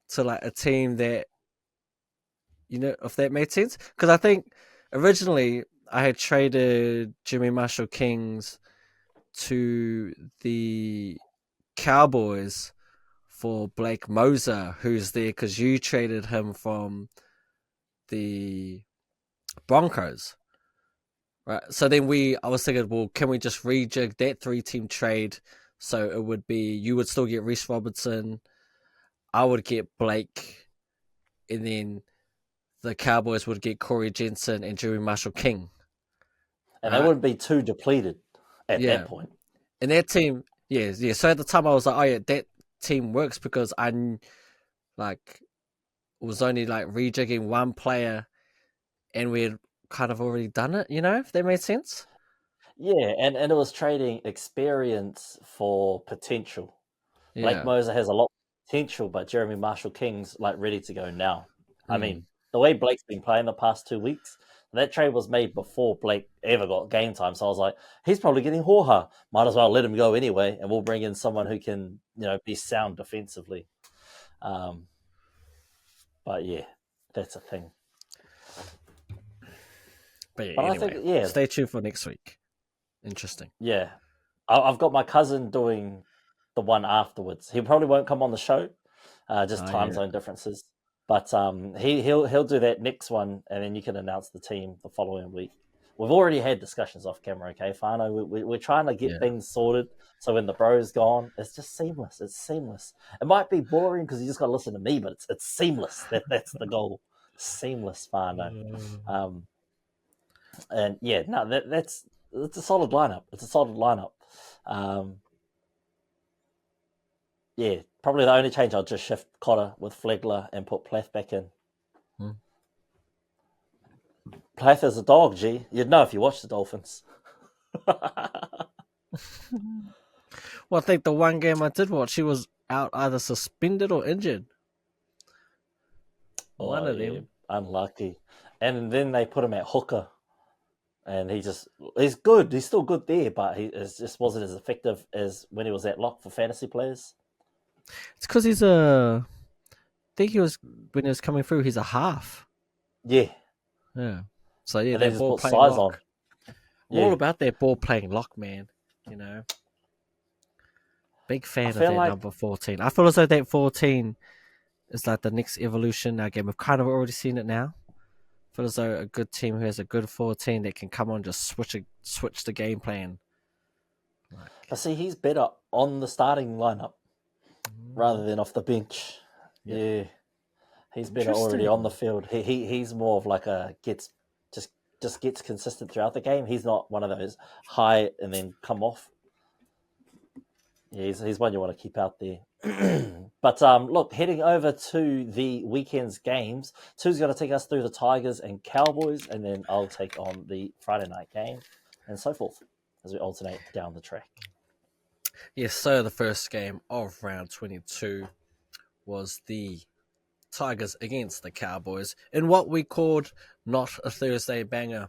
Speaker 2: to like a team that, if that made sense. Because I think originally I had traded Jimmy Marshall Kings to the Cowboys for Blake Moser, who's there because you traded him from the Broncos. Right. So then I was thinking, well, can we just rejig that 3-team trade? So it would be, you would still get Reece Robertson, I would get Blake, and then the Cowboys would get Corey Jensen and Jerry Marshall King.
Speaker 1: And they wouldn't be too depleted at that point.
Speaker 2: And that team, yeah. So at the time I was like, oh yeah, that team works because was only like rejigging one player, and we had kind of already done it. If that made sense.
Speaker 1: Yeah, and it was trading experience for potential. Blake
Speaker 2: Yeah.
Speaker 1: Moser has a lot of potential, but Jeremy Marshall King's like ready to go now. I
Speaker 2: Mm.
Speaker 1: mean, the way Blake's been playing the past 2 weeks, that trade was made before Blake ever got game time. So I was like, he's probably getting Hoha. Might as well let him go anyway, and we'll bring in someone who can, be sound defensively. But yeah, that's a thing.
Speaker 2: But yeah,
Speaker 1: But I
Speaker 2: anyway,
Speaker 1: think, yeah,
Speaker 2: stay tuned for next week. Interesting.
Speaker 1: yeah, I've got my cousin doing the one afterwards. He probably won't come on the show, just
Speaker 2: Oh
Speaker 1: time
Speaker 2: yeah.
Speaker 1: zone differences. But he'll do that next one, and then you can announce the team the following week. We've already had discussions off camera, okay, Fano? We're trying to get
Speaker 2: Yeah.
Speaker 1: things sorted, so when the bro's gone, it's just seamless. It's seamless. It might be boring because you just got to listen to me, but it's seamless. That's the goal. Seamless, Fano. And yeah, no, that's it's a solid lineup. It's a solid lineup. Yeah, probably the only change I'll just shift Cotter with Flegler and put Plath back in.
Speaker 2: Hmm.
Speaker 1: Plath is a dog, G. You'd know if you watched the Dolphins.
Speaker 2: Well, I think the one game I did watch, he was out either suspended or injured. One
Speaker 1: Oh
Speaker 2: of
Speaker 1: yeah,
Speaker 2: them.
Speaker 1: unlucky. And then they put him at hooker, and he's good. He's still good there, but he just wasn't as effective as when he was at lock for fantasy players.
Speaker 2: It's because he's a. I think he was when he was coming through. He's a half.
Speaker 1: Yeah,
Speaker 2: Yeah. So yeah,
Speaker 1: and they
Speaker 2: that
Speaker 1: just
Speaker 2: ball
Speaker 1: put
Speaker 2: playing
Speaker 1: size on.
Speaker 2: lock. I'm all
Speaker 1: Yeah,
Speaker 2: about that ball playing lock, man. Big
Speaker 1: I
Speaker 2: fan of
Speaker 1: feel
Speaker 2: that
Speaker 1: like
Speaker 2: number 14. I feel as though that 14 is like the next evolution in our game. We've kind of already seen it now. I feel as though a good team who has a good 14 that can come on just switch the game plan.
Speaker 1: I see he's better on the starting lineup rather than off the bench.
Speaker 2: Yeah.
Speaker 1: Yeah, he's better already on the
Speaker 2: Interesting.
Speaker 1: field. He's more of like a just gets consistent throughout the game. He's not one of those high and then come off. Yeah, he's one you want to keep out there. But look, heading over to the weekend's games, Tu's going to take us through the Tigers and Cowboys, and then I'll take on the Friday night game, and so forth as we alternate down the track.
Speaker 2: Yes, so the first game of round 22 was the Tigers against the Cowboys in what we called not a Thursday banger.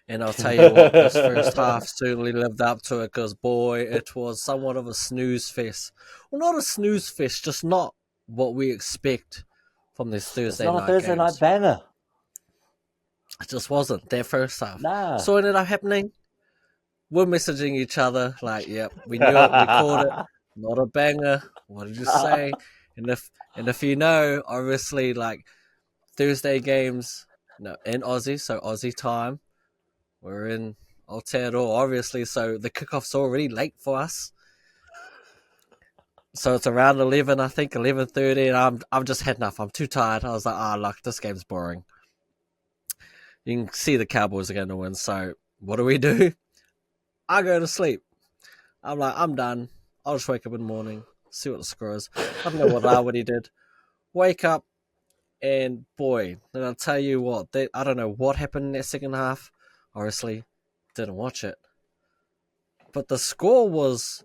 Speaker 2: And I'll tell you what, this first half certainly lived up to it because, boy, it was somewhat of a snooze fest. Well, not a snooze fest, just not what we expect from these
Speaker 1: It's
Speaker 2: Thursday
Speaker 1: not a
Speaker 2: night
Speaker 1: Thursday night
Speaker 2: games.
Speaker 1: banger.
Speaker 2: It just wasn't their first half.
Speaker 1: Nah.
Speaker 2: So what ended up happening? We're messaging each other like, yep, we knew it, we called it. Not a banger. What did you say? And if you know, obviously, like Thursday games, in Aussie, so Aussie time, we're in Aotearoa, obviously, so the kickoff's already late for us. So it's around 11, I think, 11:30, and I'm just had enough. I'm too tired. I was like, look, this game's boring. You can see the Cowboys are going to win, so what do? I go to sleep. I'm like, I'm done. I'll just wake up in the morning, see what the score is. I don't know what Rawadi did. Wake up, and boy, then I'll tell you what, I don't know what happened in that second half. Honestly, didn't watch it. But the score was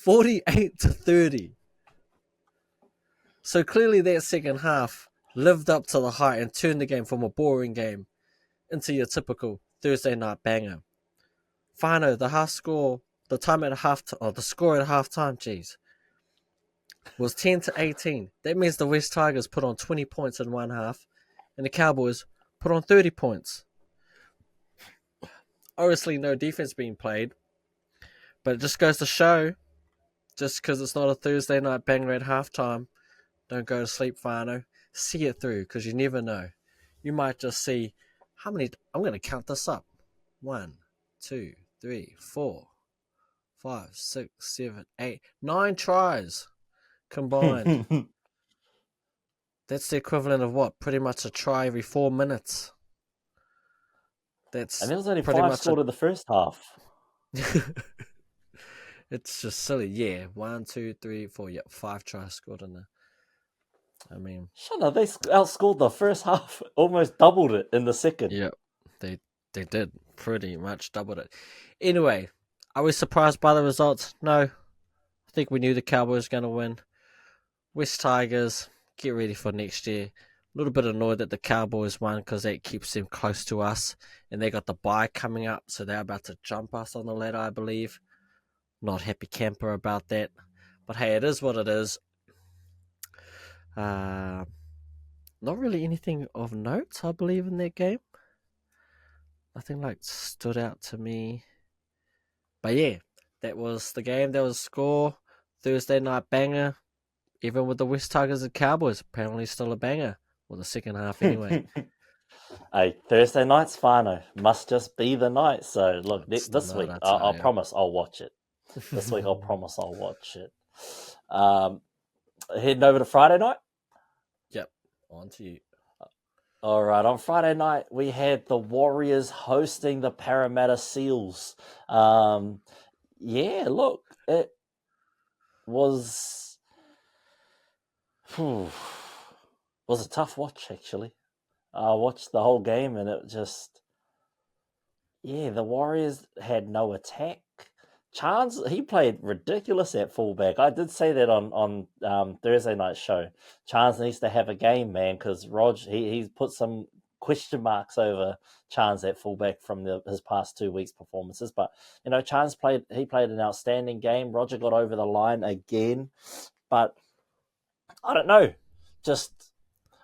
Speaker 2: 48-30. So clearly that second half lived up to the hype and turned the game from a boring game into your typical Thursday night banger. Fino, the score at halftime, geez, was 10-18. That means the West Tigers put on 20 points in one half, and the Cowboys put on 30 points. Obviously, no defense being played, but it just goes to show, just because it's not a Thursday night banger at halftime, don't go to sleep, Fano. See it through, because you never know. You might just see how many. I'm going to count this up. 1, 2, 3, 4, 5, 6, 7, 8, 9 tries combined. That's the equivalent of what? Pretty much a try every 4 minutes. That's
Speaker 1: And there was only
Speaker 2: pretty
Speaker 1: 5
Speaker 2: much
Speaker 1: scored in the first half.
Speaker 2: It's just silly. Yeah. 1, 2, 3, 4. Yep. 5 tries scored in there. I mean,
Speaker 1: Shana, they outscored the first half, almost doubled it in the second.
Speaker 2: yeah, they did pretty much doubled it. Anyway, are we surprised by the results? No. I think we knew the Cowboys were going to win. West Tigers, get ready for next year. A little bit annoyed that the Cowboys won because that keeps them close to us. And they got the bye coming up, so they're about to jump us on the ladder, I believe. Not happy camper about that. But hey, it is what it is. Not really anything of note, I believe, in that game. Nothing like stood out to me. But yeah, that was the game. That was score. Thursday night banger. Even with the West Tigers and Cowboys, apparently still a banger. Well, the second half anyway.
Speaker 1: Hey, Thursday night's fino. Must just be the night. So look,
Speaker 2: It's the
Speaker 1: this
Speaker 2: night,
Speaker 1: week
Speaker 2: I tell
Speaker 1: I
Speaker 2: you.
Speaker 1: promise I'll watch it. This week I'll promise I'll watch it. Heading over to Friday night.
Speaker 2: Yep, on to you.
Speaker 1: All right, on Friday night we had the Warriors hosting the Parramatta Seals. Yeah, look, it was was a tough watch actually. I watched the whole game and it just the Warriors had no attack. Chance, he played ridiculous at fullback. I did say that on Thursday night show. Chance needs to have a game, man, because Rog he's put some question marks over Chance at fullback from his past 2 weeks' performances. But Chance played an outstanding game. Roger got over the line again, but I don't know.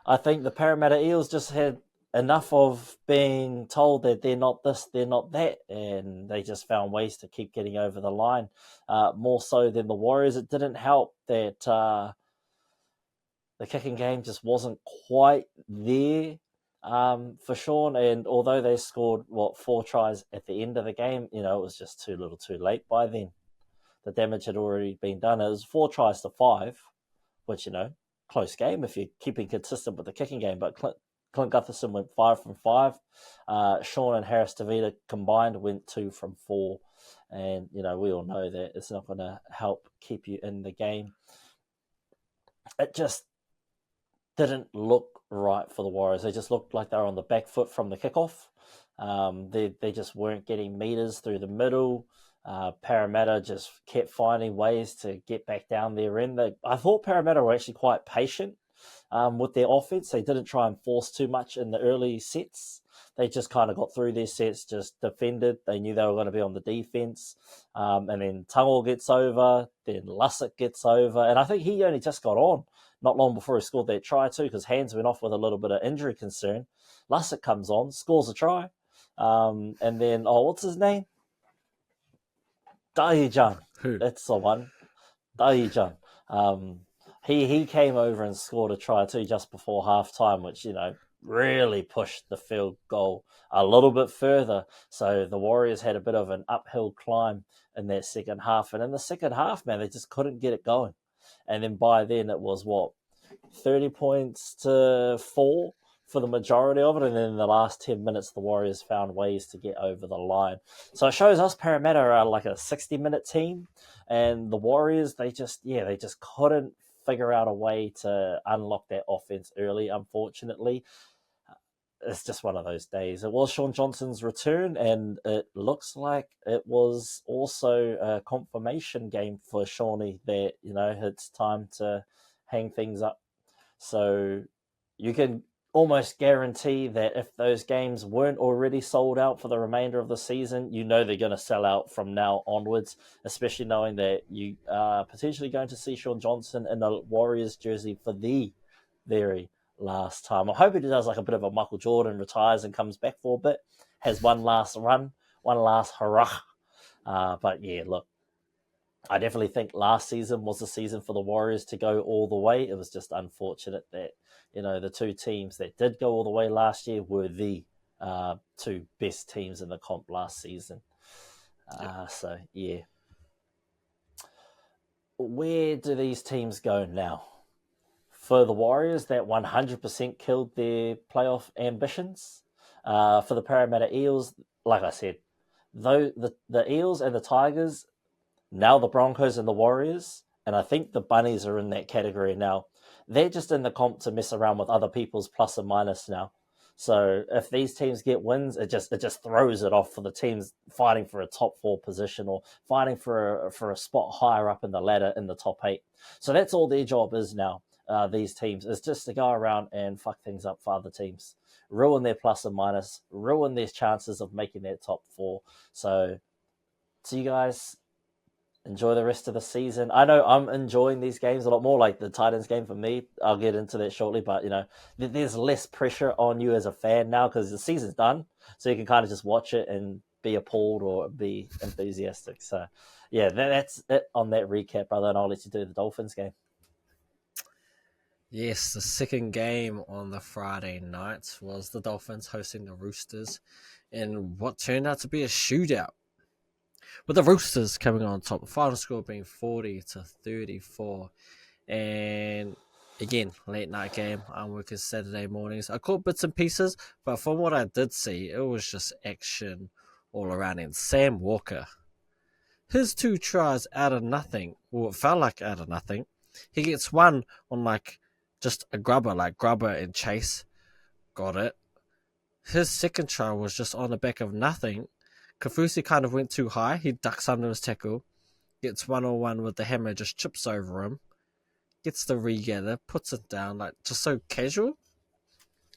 Speaker 1: I think the Parramatta Eels just had enough of being told that they're not this, they're not that, and they just found ways to keep getting over the line. More so than the Warriors. It didn't help that the kicking game just wasn't quite there for Sean. And although they scored 4 tries at the end of the game, it was just too little, too late by then. The damage had already been done. It was 4 tries to 5, which close game if you're keeping consistent with the kicking game. But Clint Gutherson went 5 from 5. Sean and Harris Tavita combined went 2 from 4. And, we all know that it's not going to help keep you in the game. It just didn't look right for the Warriors. They just looked like they were on the back foot from the kickoff. They just weren't getting meters through the middle. Parramatta just kept finding ways to get back down their end. I thought Parramatta were actually quite patient with their offense. They didn't try and force too much in the early sets. They just kind of got through their sets, just defended. They knew they were going to be on the defense. And then Tungall gets over, then Lussick gets over. And I think he only just got on not long before he scored that try too, because Hands went off with a little bit of injury concern. Lussick comes on, scores a try. And then, what's his name? Dahijan.
Speaker 2: Who?
Speaker 1: That's the one. Dahijan. He came over and scored a try too just before halftime, which really pushed the field goal a little bit further. So the Warriors had a bit of an uphill climb in that second half, and in the second half, man, they just couldn't get it going. And then by then it was 30 points to 4 for the majority of it, and then in the last 10 minutes the Warriors found ways to get over the line. So it shows us Parramatta are like a 60-minute team, and the Warriors they just couldn't figure out a way to unlock that offense early. Unfortunately, it's just one of those days. It was Sean Johnson's return, and it looks like it was also a confirmation game for Shawnee that it's time to hang things up. So you can almost guarantee that if those games weren't already sold out for the remainder of the season, they're going to sell out from now onwards, especially knowing that you are potentially going to see Sean Johnson in a Warriors jersey for the very last time. I hope he does like a bit of a Michael Jordan, retires and comes back for a bit, has one last run, one last hurrah. But yeah, look, I definitely think last season was the season for the Warriors to go all the way. It was just unfortunate that, the two teams that did go all the way last year were the two best teams in the comp last season. So, yeah. Where do these teams go now? For the Warriors, that 100% killed their playoff ambitions. For the Parramatta Eels, like I said, though the Eels and the Tigers, now the Broncos and the Warriors, and I think the Bunnies are in that category now. they're just in the comp to mess around with other people's plus and minus now. So if these teams get wins, it just throws it off for the teams fighting for a top 4 position or fighting for a spot higher up in the ladder in the top 8. So that's all their job is now. These teams is just to go around and fuck things up for other teams, ruin their plus and minus, ruin their chances of making their top 4. So, you guys, enjoy the rest of the season. I know I'm enjoying these games a lot more, like the Titans game for me. I'll get into that shortly, but there's less pressure on you as a fan now because the season's done, so you can kind of just watch it and be appalled or be enthusiastic. So, yeah, that's it on that recap, brother, and I'll let you do the Dolphins game.
Speaker 2: Yes, the second game on the Friday night was the Dolphins hosting the Roosters in what turned out to be a shootout, with the Roosters coming on top, the final score being 40-34. And again, late night game. I'm working Saturday mornings. I caught bits and pieces, but from what I did see, it was just action all around. And Sam Walker, his 2 tries out of nothing, well, it felt like out of nothing. He gets one on just a grubber, like grubber and chase. Got it. His second try was just on the back of nothing. Kafusi kind of went too high. He ducks under his tackle. Gets 1-on-1 with the hammer, just chips over him. Gets the regather, puts it down, just so casual.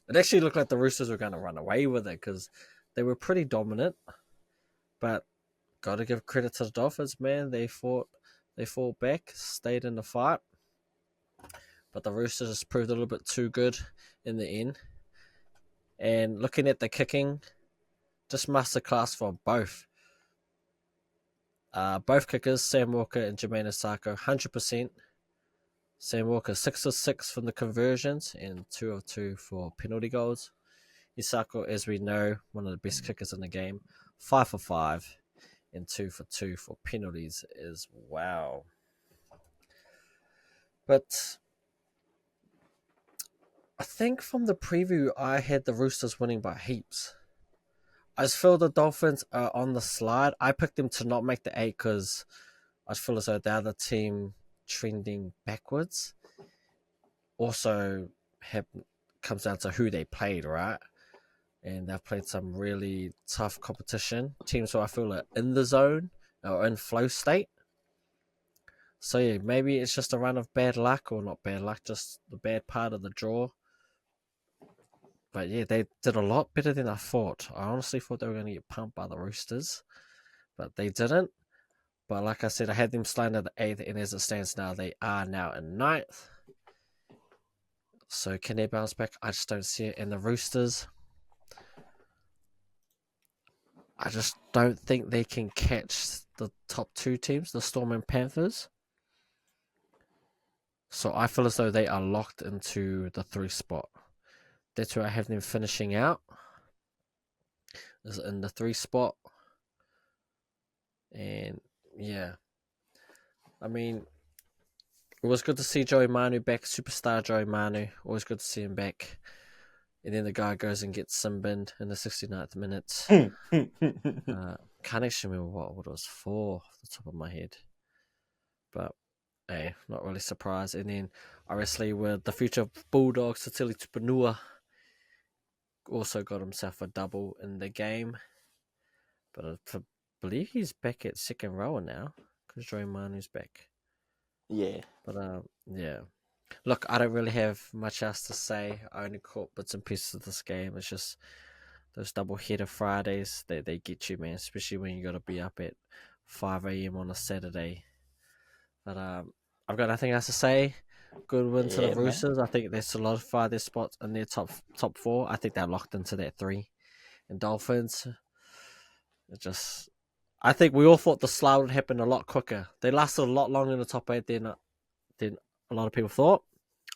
Speaker 2: It actually looked like the Roosters were going to run away with it because they were pretty dominant. But got to give credit to the Dolphins, man. They fought back, stayed in the fight. But the Roosters just proved a little bit too good in the end. And looking at the kicking, just masterclass for both. Both kickers, Sam Walker and Jermaine Osako, 100%. Sam Walker 6 of 6 from the conversions and 2 of 2 for penalty goals. Osako, as we know, one of the best kickers in the game, 5 for 5 and 2 for 2 for penalties as well. But I think from the preview, I had the Roosters winning by heaps. I just feel the Dolphins are on the slide. I picked them to not make the 8 because I feel as though the other team trending backwards. Also, comes down to who they played, right? And they've played some really tough competition. Teams who I feel are in the zone or in flow state. So yeah, maybe it's just a run of bad luck, or not bad luck, just the bad part of the draw. But yeah, they did a lot better than I thought. I honestly thought they were going to get pumped by the Roosters, but they didn't. But like I said, I had them sliding at the 8th, and as it stands now, they are now in 9th. So can they bounce back? I just don't see it. And the Roosters, I just don't think they can catch the top 2 teams, the Storm and Panthers. So I feel as though they are locked into the 3 spot. That's where I have them finishing out, is in the 3 spot. And yeah, I mean, it was good to see Joey Manu back, superstar Joey Manu. Always good to see him back. And then the guy goes and gets Simbined in the 69th minute. Can't actually remember what it was for off the top of my head. But hey, not really surprised. And then obviously with the future Bulldogs, Tatili Tupanua also got himself a double in the game. But I believe he's back at second rower now because Joey Manu's back.
Speaker 1: Yeah.
Speaker 2: But yeah. Look, I don't really have much else to say. I only caught bits and pieces of this game. It's just those double header Fridays, they get you, man, especially when you got to be up at 5 a.m. on a Saturday. But I've got nothing else to say. Good win to the Roosters. Man. I think they solidify their spots in their top 4. I think they're locked into that 3. And Dolphins, I think we all thought the slide would happen a lot quicker. They lasted a lot longer in the top 8 than a lot of people thought.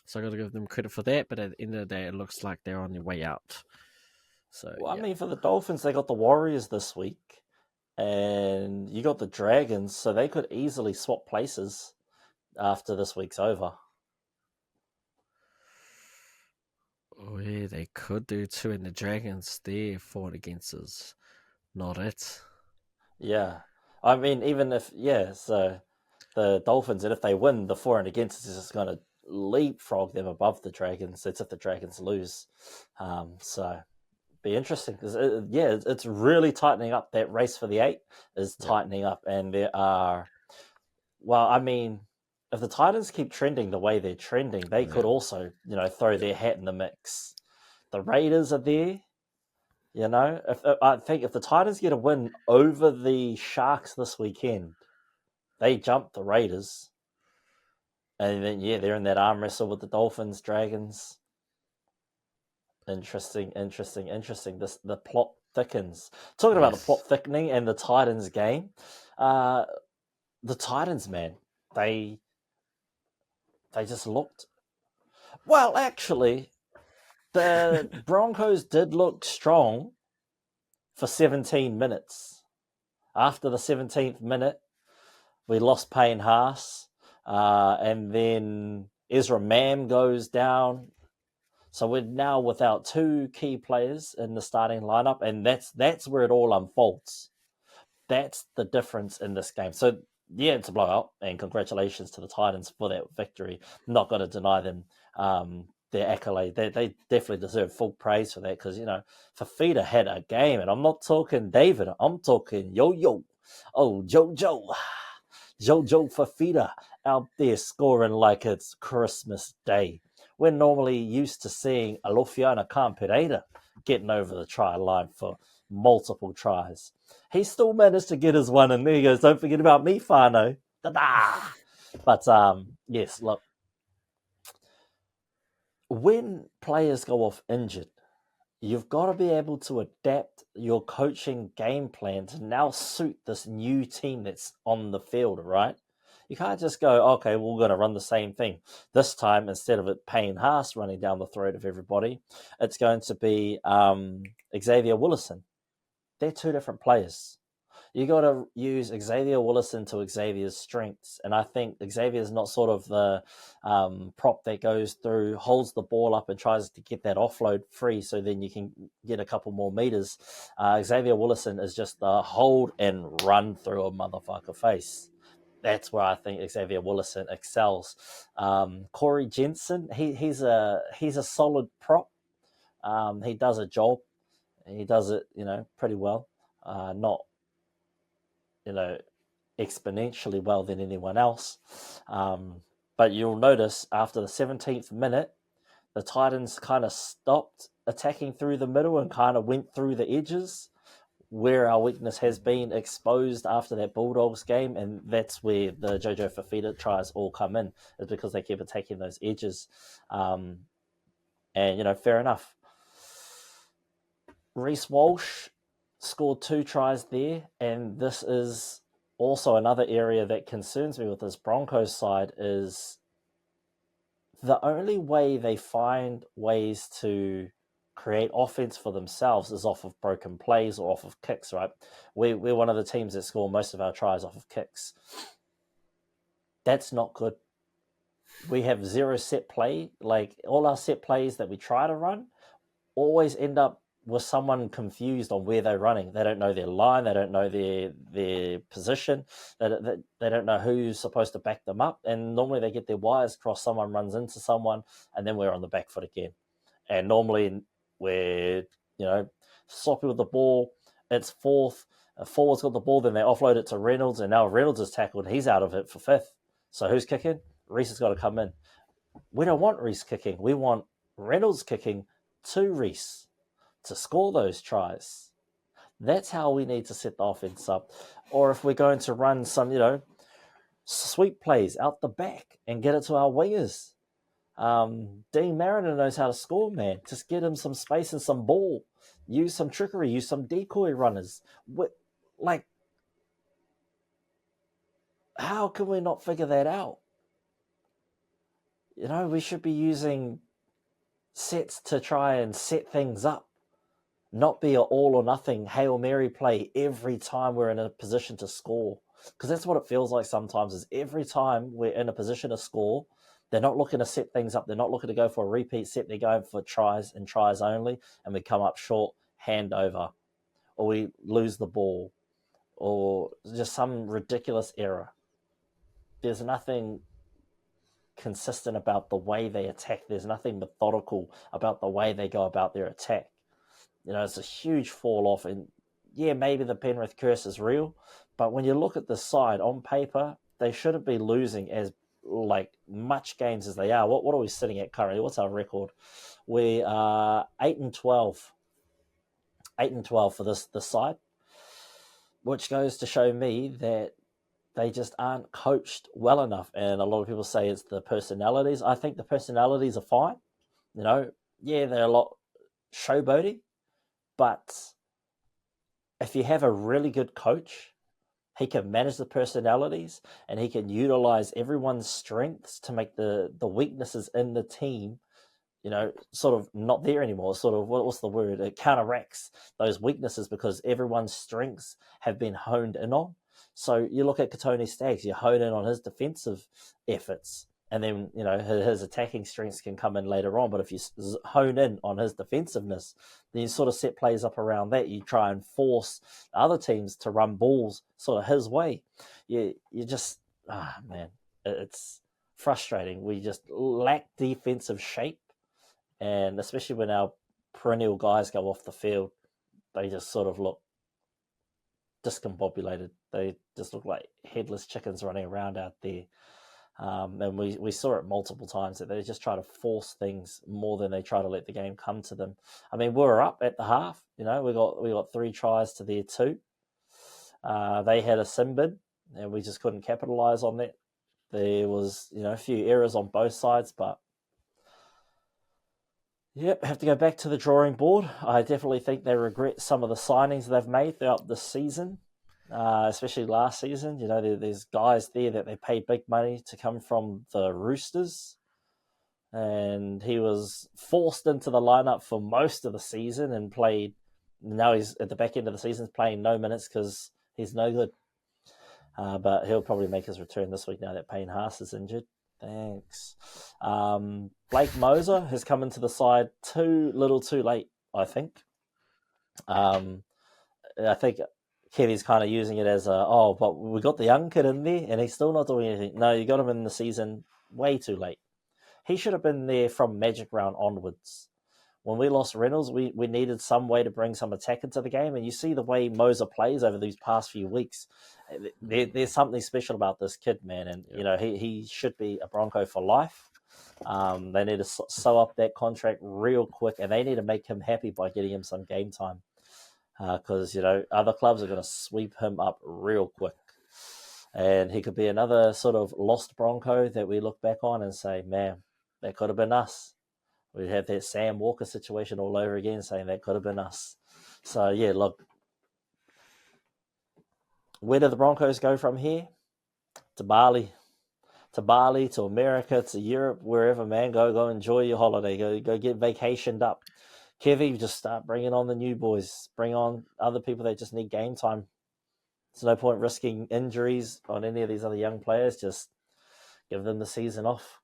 Speaker 2: So I got to give them credit for that. But at the end of the day, it looks like they're on their way out. So
Speaker 1: I mean, for the Dolphins, they got the Warriors this week, and you got the Dragons, so they could easily swap places after this week's over.
Speaker 2: Oh yeah, they could do too. And the Dragons, their fought against us, not it.
Speaker 1: Yeah, I mean, even if so the Dolphins, and if they win, the for and against is just going to leapfrog them above the Dragons. That's if the Dragons lose. So be interesting because it's really tightening up. That race for the 8 is tightening up, and there are. Well, I mean, if the Titans keep trending the way they're trending, they could also, throw their hat in the mix. The Raiders are there. I think if the Titans get a win over the Sharks this weekend, they jump the Raiders. And then, they're in that arm wrestle with the Dolphins, Dragons. Interesting. The plot thickens. Talking about the plot thickening and the Titans game, the Titans, man, they just looked... Well, actually, the Broncos did look strong for 17 minutes. After the 17th minute, we lost Payne Haas, and then Ezra Mam goes down. So we're now without 2 key players in the starting lineup, and that's where it all unfolds. That's the difference in this game. So, it's a blowout, and congratulations to the Titans for that victory. I'm not going to deny them their accolade. They definitely deserve full praise for that because, Fafita had a game, and I'm not talking David. I'm talking Yo-Yo. Oh, Jojo Fafita out there scoring like it's Christmas Day. We're normally used to seeing Alofiana Khan-Pereira getting over the try line for multiple tries. He still managed to get his one, and there he goes, don't forget about me, Fano. Da-da! But, yes, look, when players go off injured, you've got to be able to adapt your coaching game plan to now suit this new team that's on the field, right? You can't just go, okay, we're going to run the same thing. This time, instead of it Payne Haas running down the throat of everybody, it's going to be Xavier Willison. They're 2 different players. You got to use Xavier Willison to Xavier's strengths. And I think Xavier's not sort of the prop that goes through, holds the ball up and tries to get that offload free so then you can get a couple more meters. Xavier Willison is just the hold and run through a motherfucker face. That's where I think Xavier Willison excels. Corey Jensen, he's a solid prop. He does a job. He does it, pretty well. Not, exponentially well than anyone else. But you'll notice after the 17th minute, the Titans kind of stopped attacking through the middle and kind of went through the edges, where our weakness has been exposed after that Bulldogs game, and that's where the Jojo Fafita tries all come in, is because they keep attacking those edges. And, fair enough. Reece Walsh scored 2 tries there, and this is also another area that concerns me with this Broncos side is the only way they find ways to create offense for themselves is off of broken plays or off of kicks, right? We're one of the teams that score most of our tries off of kicks. That's not good. We have 0 set play. Like, all our set plays that we try to run always end up with someone confused on where they're running. They don't know their line. They don't know their position. They don't know who's supposed to back them up. And normally they get their wires crossed. Someone runs into someone, and then we're on the back foot again. And normally we're, sloppy with the ball. It's fourth. A forward's got the ball, then they offload it to Reynolds, and now Reynolds is tackled. He's out of it for 5th. So who's kicking? Reece has got to come in. We don't want Reece kicking. We want Reynolds kicking to Reece to score those tries. That's how we need to set the offense up. Or if we're going to run some, sweep plays out the back and get it to our wingers. Dean Mariner knows how to score, man. Just get him some space and some ball. Use some trickery. Use some decoy runners. How can we not figure that out? We should be using sets to try and set things up. Not be an all or nothing Hail Mary play every time we're in a position to score. Because that's what it feels like sometimes, is every time we're in a position to score, they're not looking to set things up. They're not looking to go for a repeat set. They're going for tries and tries only, and we come up short, handover, or we lose the ball, or just some ridiculous error. There's nothing consistent about the way they attack. There's nothing methodical about the way they go about their attack. It's a huge fall off. And yeah, maybe the Penrith curse is real, but when you look at the side on paper, they shouldn't be losing as much games as they are. What are we sitting at currently? What's our record? We are 8-12. 8-12 for this side, which goes to show me that they just aren't coached well enough. And a lot of people say it's the personalities. I think the personalities are fine. Yeah, they're a lot showboaty, but if you have a really good coach, he can manage the personalities and he can utilize everyone's strengths to make the weaknesses in the team, sort of not there anymore. Sort of, what's the word? It counteracts those weaknesses because everyone's strengths have been honed in on. So you look at Katoni Staggs, you hone in on his defensive efforts, and then, his attacking strengths can come in later on. But if you hone in on his defensive-ness, then you sort of set plays up around that. You try and force other teams to run balls sort of his way. You just, man, it's frustrating. We just lack defensive shape. And especially when our perennial guys go off the field, they just sort of look discombobulated. They just look like headless chickens running around out there. And we saw it multiple times that they just try to force things more than they try to let the game come to them. I mean, we're up at the half. We got 3 tries to their 2. They had a sin bin, and we just couldn't capitalize on that. There was a few errors on both sides, but yep, have to go back to the drawing board. I definitely think they regret some of the signings they've made throughout the season. Especially last season, there's guys there that they paid big money to come from the Roosters, and he was forced into the lineup for most of the season and played. Now he's at the back end of the season playing no minutes because he's no good. But he'll probably make his return this week now that Payne Haas is injured. Thanks. Blake Moser has come into the side too late, I think. I think Kevy's kind of using it as but we got the young kid in there and he's still not doing anything. No, you got him in the season way too late. He should have been there from Magic Round onwards. When we lost Reynolds, we needed some way to bring some attack into the game, and you see the way Moser plays over these past few weeks. There's something special about this kid, man, and he should be a Bronco for life. They need to sew up that contract real quick, and they need to make him happy by getting him some game time. Because other clubs are going to sweep him up real quick, and he could be another sort of lost Bronco that we look back on and say, man, that could have been us. We'd have that Sam Walker situation all over again, saying that could have been us. So yeah, look, where do the Broncos go from here? To Bali, to America, to Europe, wherever, man. Go enjoy your holiday. Go get vacationed up. Kevy, just start bringing on the new boys. Bring on other people that just need game time. There's no point risking injuries on any of these other young players. Just give them the season off.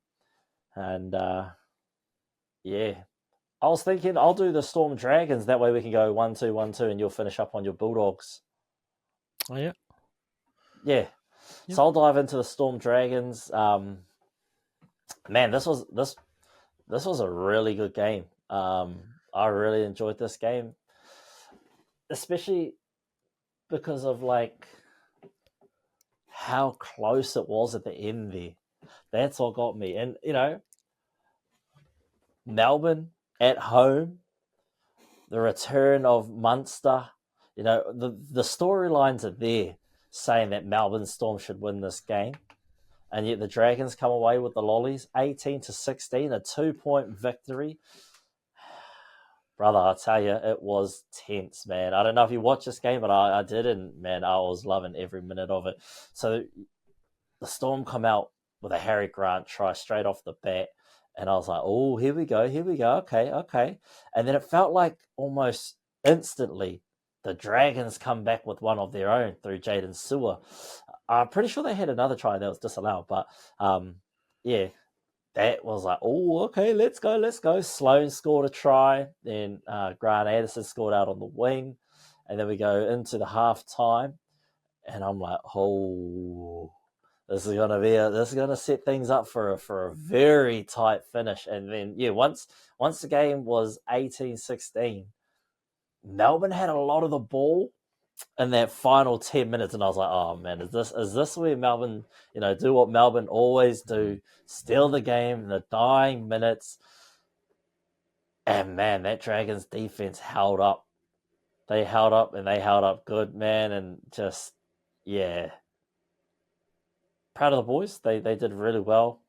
Speaker 1: And, yeah. I was thinking I'll do the Storm Dragons. That way we can go 1-2, 1-2, and you'll finish up on your Bulldogs.
Speaker 2: Oh, yeah?
Speaker 1: Yeah. Yep. So I'll dive into the Storm Dragons. Man, this was a really good game. I really enjoyed this game, especially because of how close it was at the end there. That's what got me. And Melbourne at home, the return of Munster, the storylines are there saying that Melbourne Storm should win this game. And yet the Dragons come away with the lollies, 18-16, a 2-point victory. Brother, I tell you, it was tense, man. I don't know if you watched this game, but I did, and man, I was loving every minute of it. So the Storm come out with a Harry Grant try straight off the bat, and I was like, oh, here we go, okay. And then it felt like almost instantly the Dragons come back with one of their own through Jaden Sewer. I'm pretty sure they had another try that was disallowed, but yeah. That was like, oh, okay, let's go. Sloane scored a try. Then Grant Anderson scored out on the wing. And then we go into the half time. And I'm like, oh, This is gonna set things up for a very tight finish. And then once the game was 18-16, Melbourne had a lot of the ball in that final 10 minutes, and I was like, oh man, is this where Melbourne, do what Melbourne always do, steal the game in the dying minutes. And man, that Dragons defense held up. They held up, and they held up good, man, and just, yeah. Proud of the boys. They did really well.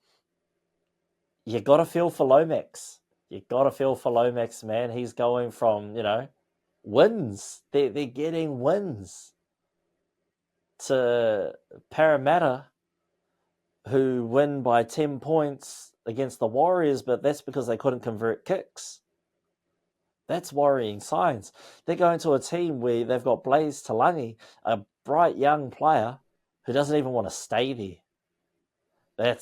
Speaker 1: You got to feel for Lomax. Man. He's going from, wins. They're getting wins to Parramatta, who win by 10 points against the Warriors, but that's because they couldn't convert kicks. That's worrying signs. They're going to a team where they've got Blaze Talangi, a bright young player who doesn't even want to stay there.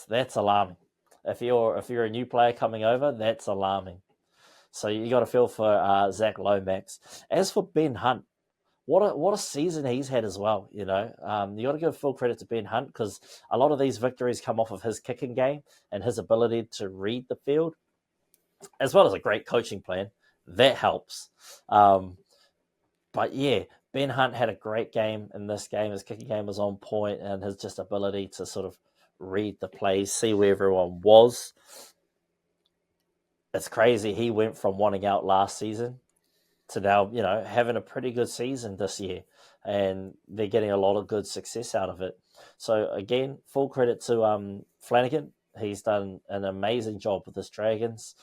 Speaker 1: That's alarming. If you're a new player coming over, that's alarming. So you got to feel for Zach Lomax. As for Ben Hunt, what a season he's had as well. You got to give full credit to Ben Hunt, because a lot of these victories come off of his kicking game and his ability to read the field, as well as a great coaching plan. That helps. But yeah, Ben Hunt had a great game in this game. His kicking game was on point, and his just ability to sort of read the plays, see where everyone was. It's crazy. He went from wanting out last season to now, having a pretty good season this year, and they're getting a lot of good success out of it. So again, full credit to Flanagan. He's done an amazing job with his Dragons.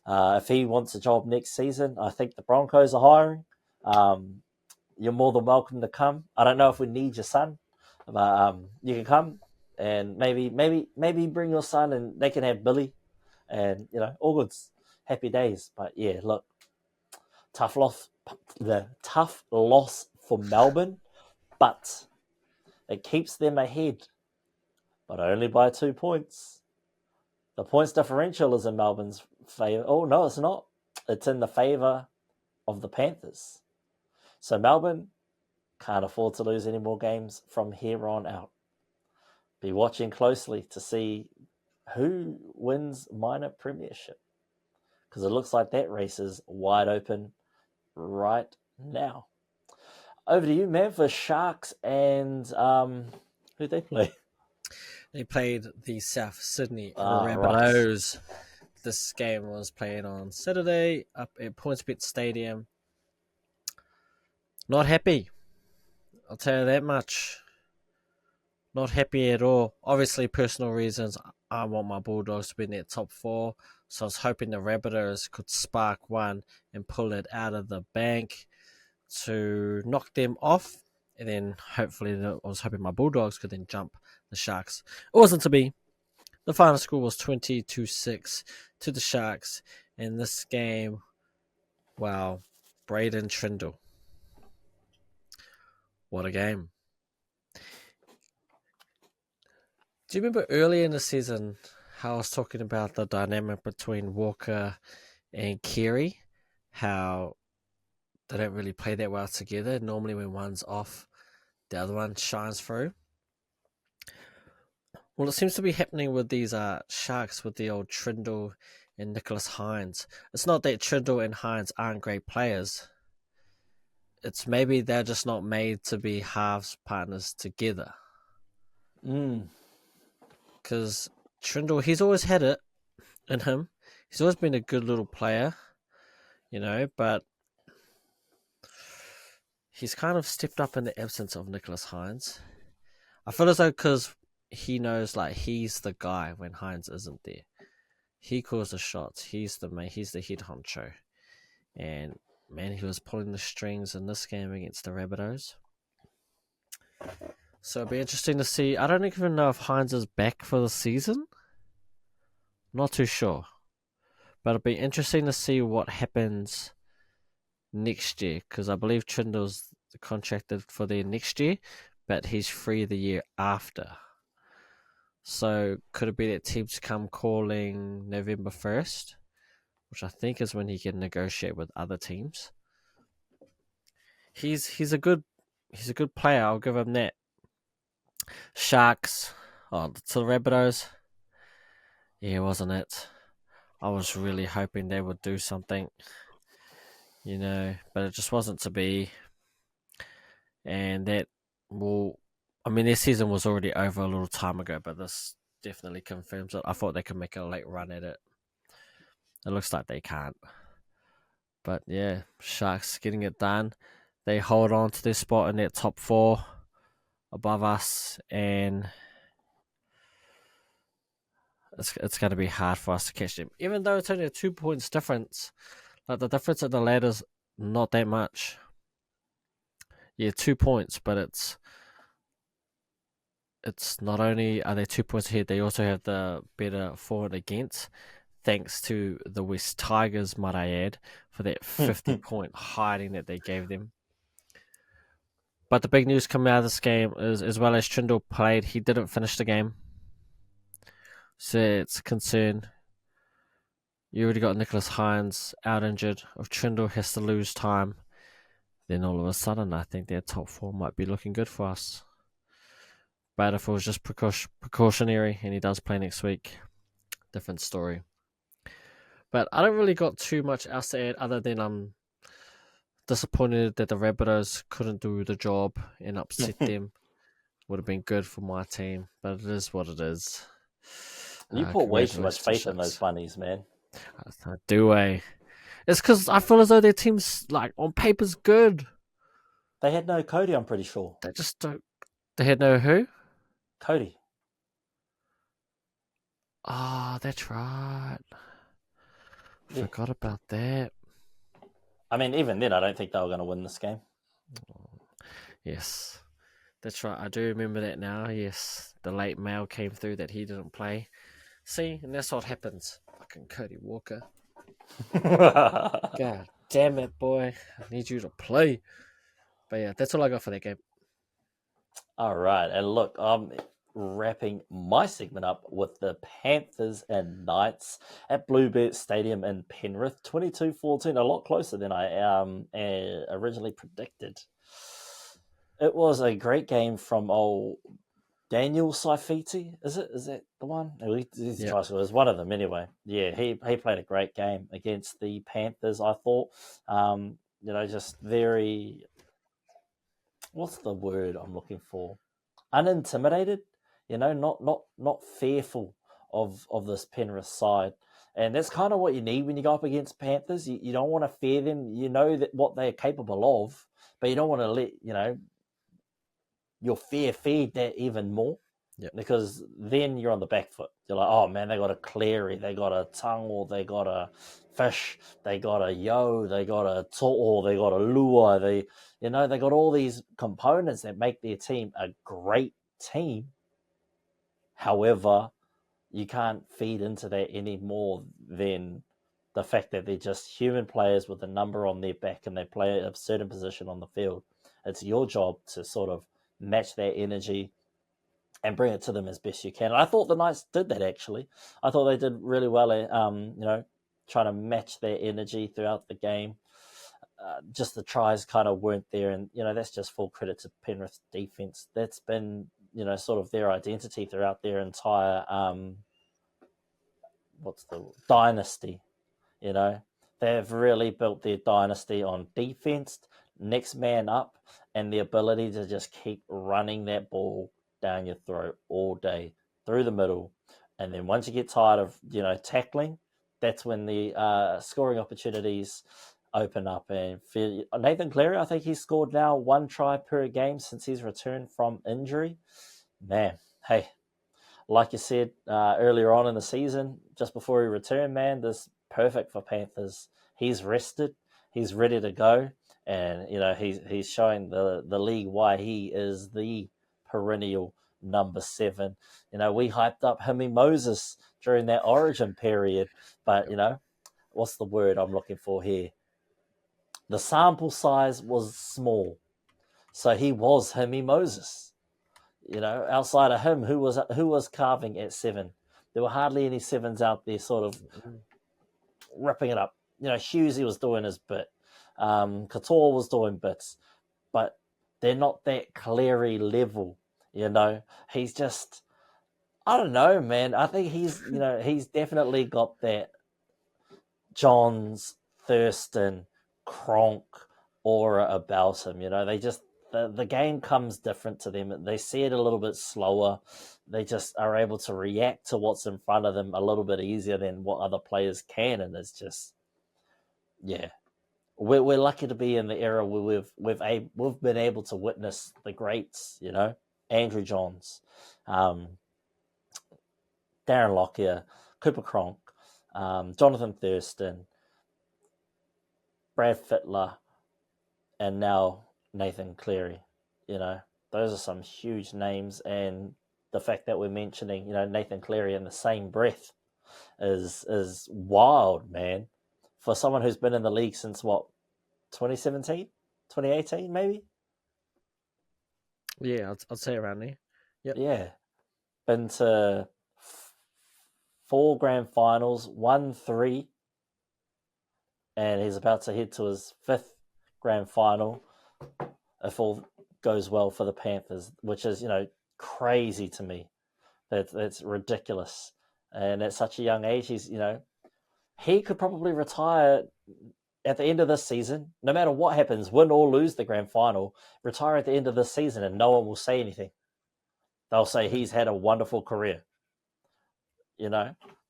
Speaker 1: If he wants a job next season, I think the Broncos are hiring. You're more than welcome to come. I don't know if we need your son, but you can come, and maybe bring your son, and they can have Billy, and all good, happy days. But yeah, look, tough loss for Melbourne, but it keeps them ahead, but only by 2 points. The points differential is in Melbourne's favour. Oh, no, it's not. It's in the favour of the Panthers. So Melbourne can't afford to lose any more games from here on out. Be watching closely to see who wins minor premiership, because it looks like that race is wide open right now. Over to you, man, for Sharks and who'd they play?
Speaker 2: They played the South Sydney Rabbitohs. Right. This game was played on Saturday up at PointsBet Stadium. Not happy. I'll tell you that much. Not happy at all. Obviously, personal reasons. I want my Bulldogs to be in that top 4. So I was hoping the Rabbitohs could spark one and pull it out of the bank to knock them off. And then hopefully I was hoping my Bulldogs could then jump the Sharks. It wasn't to be. The final score was 20-6 to the Sharks. In this game, wow, Braden Trindle. What a game. Do you remember earlier in the season how I was talking about the dynamic between Walker and Keary? How they don't really play that well together. Normally when one's off, the other one shines through. Well, it seems to be happening with these Sharks with the old Trindle and Nicholas Hines. It's not that Trindle and Hines aren't great players. It's maybe they're just not made to be halves partners together. Because Trindle, he's always had it in him. He's always been a good little player, but he's kind of stepped up in the absence of Nicholas Hines. I feel as though because he knows he's the guy when Hines isn't there. He calls the shots. He's the man. He's the head honcho. And man, he was pulling the strings in this game against the Rabbitohs. So it'll be interesting to see. I don't even know if Hines is back for the season. Not too sure. But it'll be interesting to see what happens next year, because I believe Trindle's contracted for the next year, but he's free the year after. So could it be that teams come calling November 1st, which I think is when he can negotiate with other teams. He's a good player. I'll give him that. Sharks, Oh, to the Rabbitohs? Yeah, wasn't it? I was really hoping they would do something, but it just wasn't to be. And that will, I mean, their season was already over a little time ago, but this definitely confirms it. I thought they could make a late run at it. It looks like they can't. But yeah, Sharks getting it done. They hold on to their spot in that top 4 above us, and it's going to be hard for us to catch them. Even though it's only a 2 points difference, like the difference in the ladder's not that much. Yeah, 2 points, but it's not only are they 2 points ahead, they also have the better for and against, thanks to the West Tigers, might I add, for that 50-point hiding that they gave them. But the big news coming out of this game is, as well as Trindle played, he didn't finish the game. So it's a concern. You already got Nicholas Hines out injured. If Trindle has to lose time, then all of a sudden I think their top 4 might be looking good for us. But if it was just precautionary and he does play next week, different story. But I don't really got too much else to add other than I'm disappointed that the Rabbitohs couldn't do the job and upset them. Would have been good for my team, but it is what it is.
Speaker 1: You put way too much
Speaker 2: Congratulations to
Speaker 1: faith in those
Speaker 2: Sharks.
Speaker 1: bunnies, man.
Speaker 2: Do I? It's because I feel as though their team's like on paper's good.
Speaker 1: They had no Cody, I'm pretty sure.
Speaker 2: They just don't. They had no who?
Speaker 1: Cody.
Speaker 2: Ah, that's right.
Speaker 1: Yeah.
Speaker 2: Forgot about that.
Speaker 1: I mean, even then, I don't think they were going to win this game.
Speaker 2: Yes, that's right. I do remember that now. Yes, the late mail came through that he didn't play. See, and that's what happens. Fucking Cody Walker. God damn it, boy. I need you to play. But yeah, that's all I got for that game.
Speaker 1: All right. And look, I'm wrapping my segment up with the Panthers and Knights at Bluebird Stadium in Penrith. 22-14, a lot closer than I originally predicted. It was a great game from old Daniel Saifiti. Is that the one? He's
Speaker 2: Yep.
Speaker 1: It was one of them anyway. Yeah, he played a great game against the Panthers, I thought. Just very, what's the word I'm looking for? Unintimidated, not fearful of this Penrith side. And that's kind of what you need when you go up against Panthers. You don't want to fear them. You know that what they're capable of, but you don't want to let, your fear feed that even more.
Speaker 2: Yep.
Speaker 1: Because then you're on the back foot. You're like, oh man, they got a Cleary, they got a Tungle, they got a Fish, they got a Yo, they got a To'o, they got a Lua, they got all these components that make their team a great team. However, you can't feed into that any more than the fact that they're just human players with a number on their back and they play a certain position on the field. It's your job to sort of match that energy and bring it to them as best you can. And I thought the Knights did that, actually. I thought they did really well at, trying to match their energy throughout the game. Just the tries kind of weren't there. And, that's just full credit to Penrith's defense. That's been, sort of their identity throughout their entire, dynasty, They've really built their dynasty on defense, next man up, and the ability to just keep running that ball down your throat all day through the middle. And then once you get tired of, tackling, that's when the scoring opportunities open up. And for Nathan Cleary, I think he's scored now 1 try per game since he's returned from injury. Man, hey, like you said earlier on in the season, just before he returned, man, this perfect for Panthers. He's rested. He's ready to go. And, he's showing the league why he is the perennial number 7. We hyped up Himi Moses during that origin period. But, what's the word I'm looking for here? The sample size was small. So he was Himi Moses. Outside of him, who was carving at 7? There were hardly any 7s out there sort of ripping it up. Hughesy was doing his bit. Couture was doing bits. But they're not that Cleary level, He's just I don't know, man. I think he's definitely got that Johns, Thurston, Cronk aura about him. They just the game comes different to them. They see it a little bit slower. They just are able to react to what's in front of them a little bit easier than what other players can, and it's just yeah. We're lucky to be in the era where we've been able to witness the greats. Andrew Johns, um, Darren Lockyer, Cooper Cronk, Jonathan Thurston, Brad Fittler, and now Nathan Cleary. Those are some huge names, and the fact that we're mentioning Nathan Cleary in the same breath is wild, man. For someone who's been in the league since what 2017, 2018, maybe.
Speaker 2: Yeah, I'd say around there. Yep.
Speaker 1: Yeah, been to 4 grand finals, won 3, and he's about to head to his 5th grand final if all goes well for the Panthers, which is crazy to me. That's ridiculous, and at such a young age, he could probably retire at the end of this season, no matter what happens, win or lose the grand final, retire at the end of this season, and no one will say anything. They'll say he's had a wonderful career.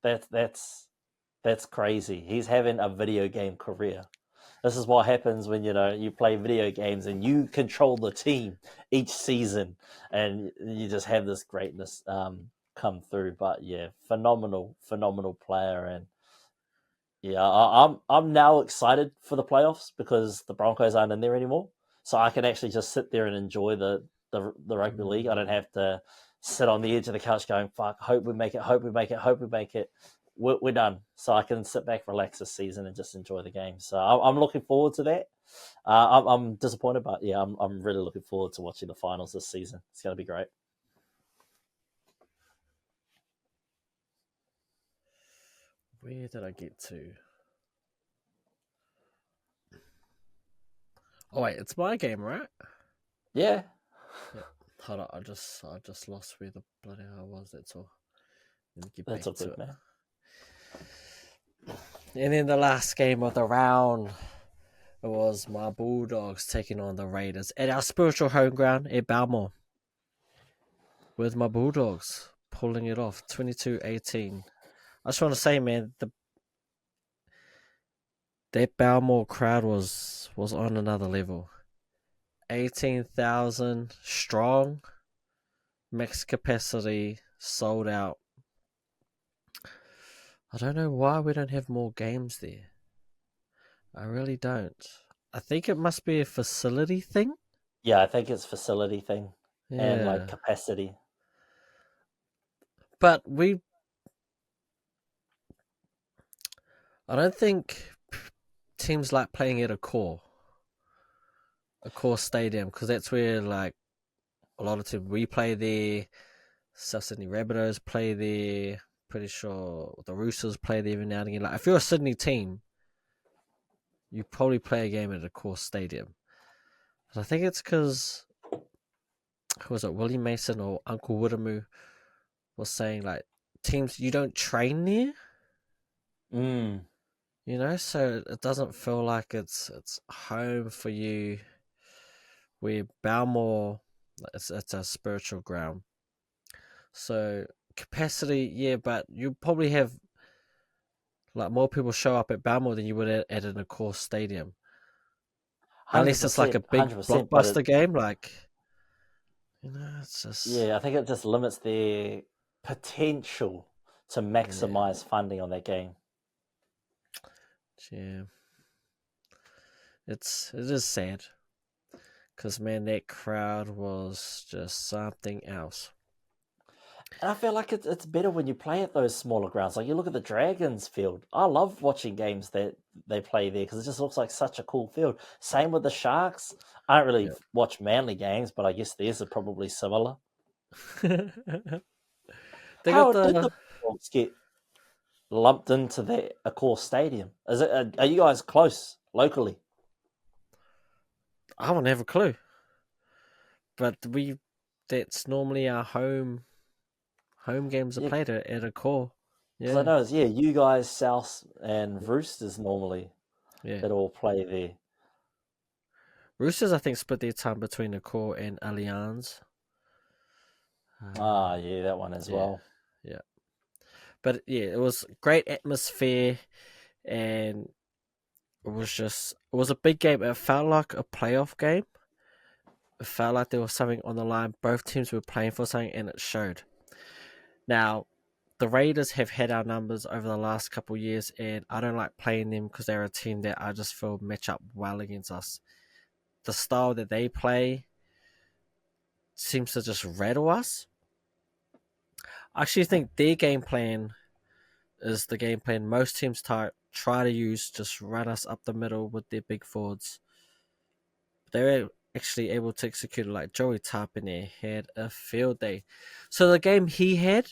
Speaker 1: That's crazy. He's having a video game career. This is what happens when you play video games and you control the team each season, and you just have this greatness come through. But yeah, phenomenal player, and yeah, I'm now excited for the playoffs because the Broncos aren't in there anymore, so I can actually just sit there and enjoy the rugby league. I don't have to sit on the edge of the couch going, "Fuck, hope we make it, hope we make it, hope we make it." We're done, so I can sit back, relax this season, and just enjoy the game. So I'm looking forward to that. I'm disappointed, but yeah, I'm really looking forward to watching the finals this season. It's going to be great.
Speaker 2: Where did I get to? Oh wait, it's my game, right?
Speaker 1: Yeah.
Speaker 2: Yep. Hold on, I just lost where the bloody hell was. That's all. Let me get
Speaker 1: That's all
Speaker 2: back to
Speaker 1: good,
Speaker 2: it.
Speaker 1: man.
Speaker 2: And in the last game of the round, it was my Bulldogs taking on the Raiders at our spiritual home ground at Balmore. With my Bulldogs pulling it off 22-18. I just want to say, man, that Balmore crowd was on another level. 18,000 strong, max capacity, sold out. I don't know why we don't have more games there. I really don't. I think it must be a facility thing.
Speaker 1: Yeah, I think it's facility thing and like
Speaker 2: Yeah.
Speaker 1: capacity.
Speaker 2: But I don't think teams like playing at a core stadium, because that's where like a lot of teams, we play there. South Sydney Rabbitohs play there. Pretty sure the Roosters play there every now and again. Like if you're a Sydney team, you probably play a game at a core stadium. And I think it's because, who was it, Willie Mason or Uncle Woodamoo was saying like teams, you don't train there. So it doesn't feel like it's home for you. Where Balmore, it's a spiritual ground. So capacity, yeah, but you probably have like more people show up at Balmore than you would at an Accor stadium, unless it's like a
Speaker 1: 100%,
Speaker 2: big
Speaker 1: 100%. But
Speaker 2: blockbuster game. Like, it's just
Speaker 1: yeah, I think it just limits their potential to maximize funding on that game.
Speaker 2: Yeah, it is sad because man, that crowd was just something else.
Speaker 1: And I feel like it's better when you play at those smaller grounds. Like you look at the Dragons field. I love watching games that they play there because it just looks like such a cool field. Same with the Sharks. I don't really watch Manly games, but I guess theirs are probably similar.
Speaker 2: They
Speaker 1: How
Speaker 2: got
Speaker 1: did
Speaker 2: the.
Speaker 1: the Bulldogs get lumped into the Accor Stadium? Are you guys close locally?
Speaker 2: I don't have a clue, but that's normally our home Home games are
Speaker 1: Yeah,
Speaker 2: played at a core.
Speaker 1: because I
Speaker 2: Yeah,
Speaker 1: know it's you guys, South and Roosters normally
Speaker 2: yeah.
Speaker 1: that all play there.
Speaker 2: Roosters, I think, split their time between the core and Allianz.
Speaker 1: Ah, yeah, that one as
Speaker 2: Yeah,
Speaker 1: well.
Speaker 2: yeah. But yeah, it was great atmosphere, and it was a big game. It felt like a playoff game. It felt like there was something on the line. Both teams were playing for something, and it showed. Now, the Raiders have had our numbers over the last couple of years, and I don't like playing them because they're a team that I just feel match up well against us. The style that they play seems to just rattle us. I actually think their game plan is the game plan most teams try to use, just run us up the middle with their big forwards. They're actually able to execute it. Like Joey Tarpany had a field day. So the game he had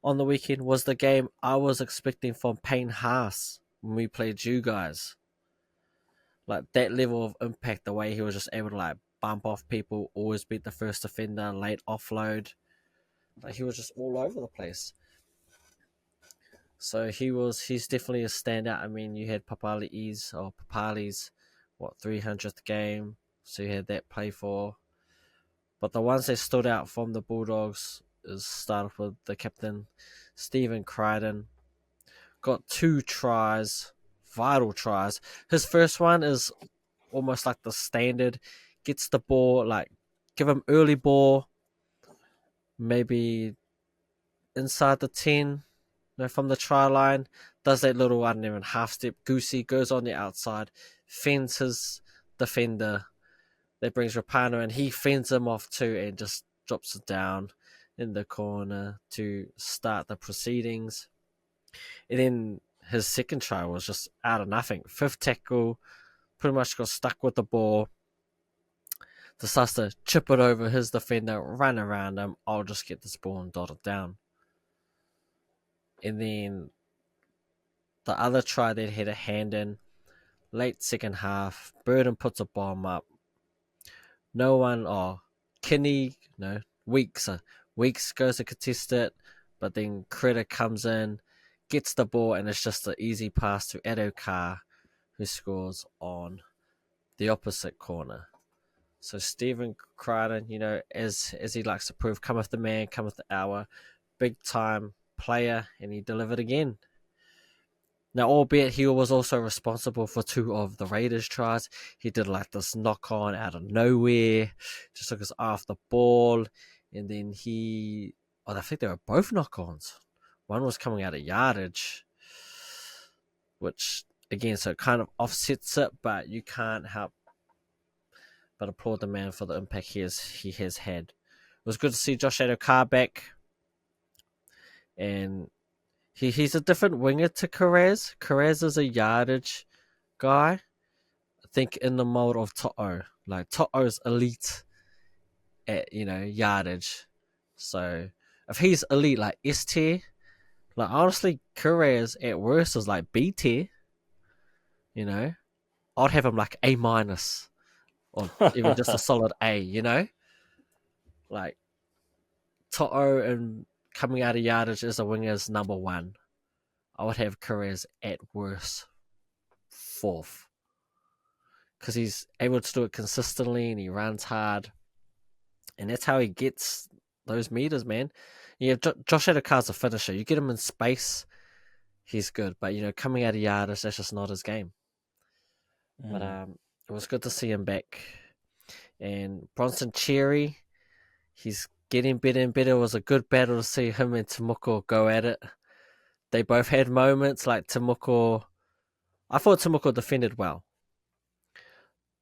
Speaker 2: on the weekend was the game I was expecting from Payne Haas when we played you guys. Like that level of impact, the way he was just able to like bump off people, always beat the first defender, late offload. Like he was just all over the place. So he's definitely a standout. I mean, you had Papali's, 300th game. So you had that play for. But the ones that stood out from the Bulldogs is started with the captain, Stephen Crichton. Got 2 tries, vital tries. His first one is almost like the standard. Gets the ball, like, give him early ball, maybe inside the 10, from the try line. Does that little, I don't even, half step goosey, goes on the outside, fends his defender. That brings Rapano, and he fends him off too and just drops it down in the corner to start the proceedings. And then his second try was just out of nothing. 5th tackle, pretty much got stuck with the ball. Decides to chip it over his defender, run around him. I'll just get this ball and dot it down. And then the other try that had a hand in, late second half, Burden puts a bomb up. No one, Kinney, no, Weeks goes to contest it, but then Critter comes in, gets the ball, and it's just an easy pass to Adokar, who scores on the opposite corner. So Stephen Crichton, as he likes to prove, cometh the man, cometh the hour, big time player, and he delivered again. Now, albeit he was also responsible for 2 of the Raiders' tries, he did like this knock on out of nowhere, just took us off the ball, and then I think they were both knock ons. One was coming out of yardage, which again, so it kind of offsets it, but you can't help but applaud the man for the impact he has had. It was good to see Josh Adokar back, and he's a different winger to Carez. Carez is a yardage guy. I think in the mold of To'o. Like To'o's elite at yardage. So if he's elite like S tier, like honestly, Carez at worst is like B tier. I'd have him like A minus or even just a solid A. Like To'o and coming out of yardage as a winger is number 1. I would have Carez at worst 4th. Because he's able to do it consistently and he runs hard. And that's how he gets those meters, man. Josh Adokar's a finisher. You get him in space, he's good. But, coming out of yardage, that's just not his game. But it was good to see him back. And Bronson Cherry, he's getting better and better. It was a good battle to see him and Temuko go at it. They both had moments like Temuko. I thought Temuko defended well.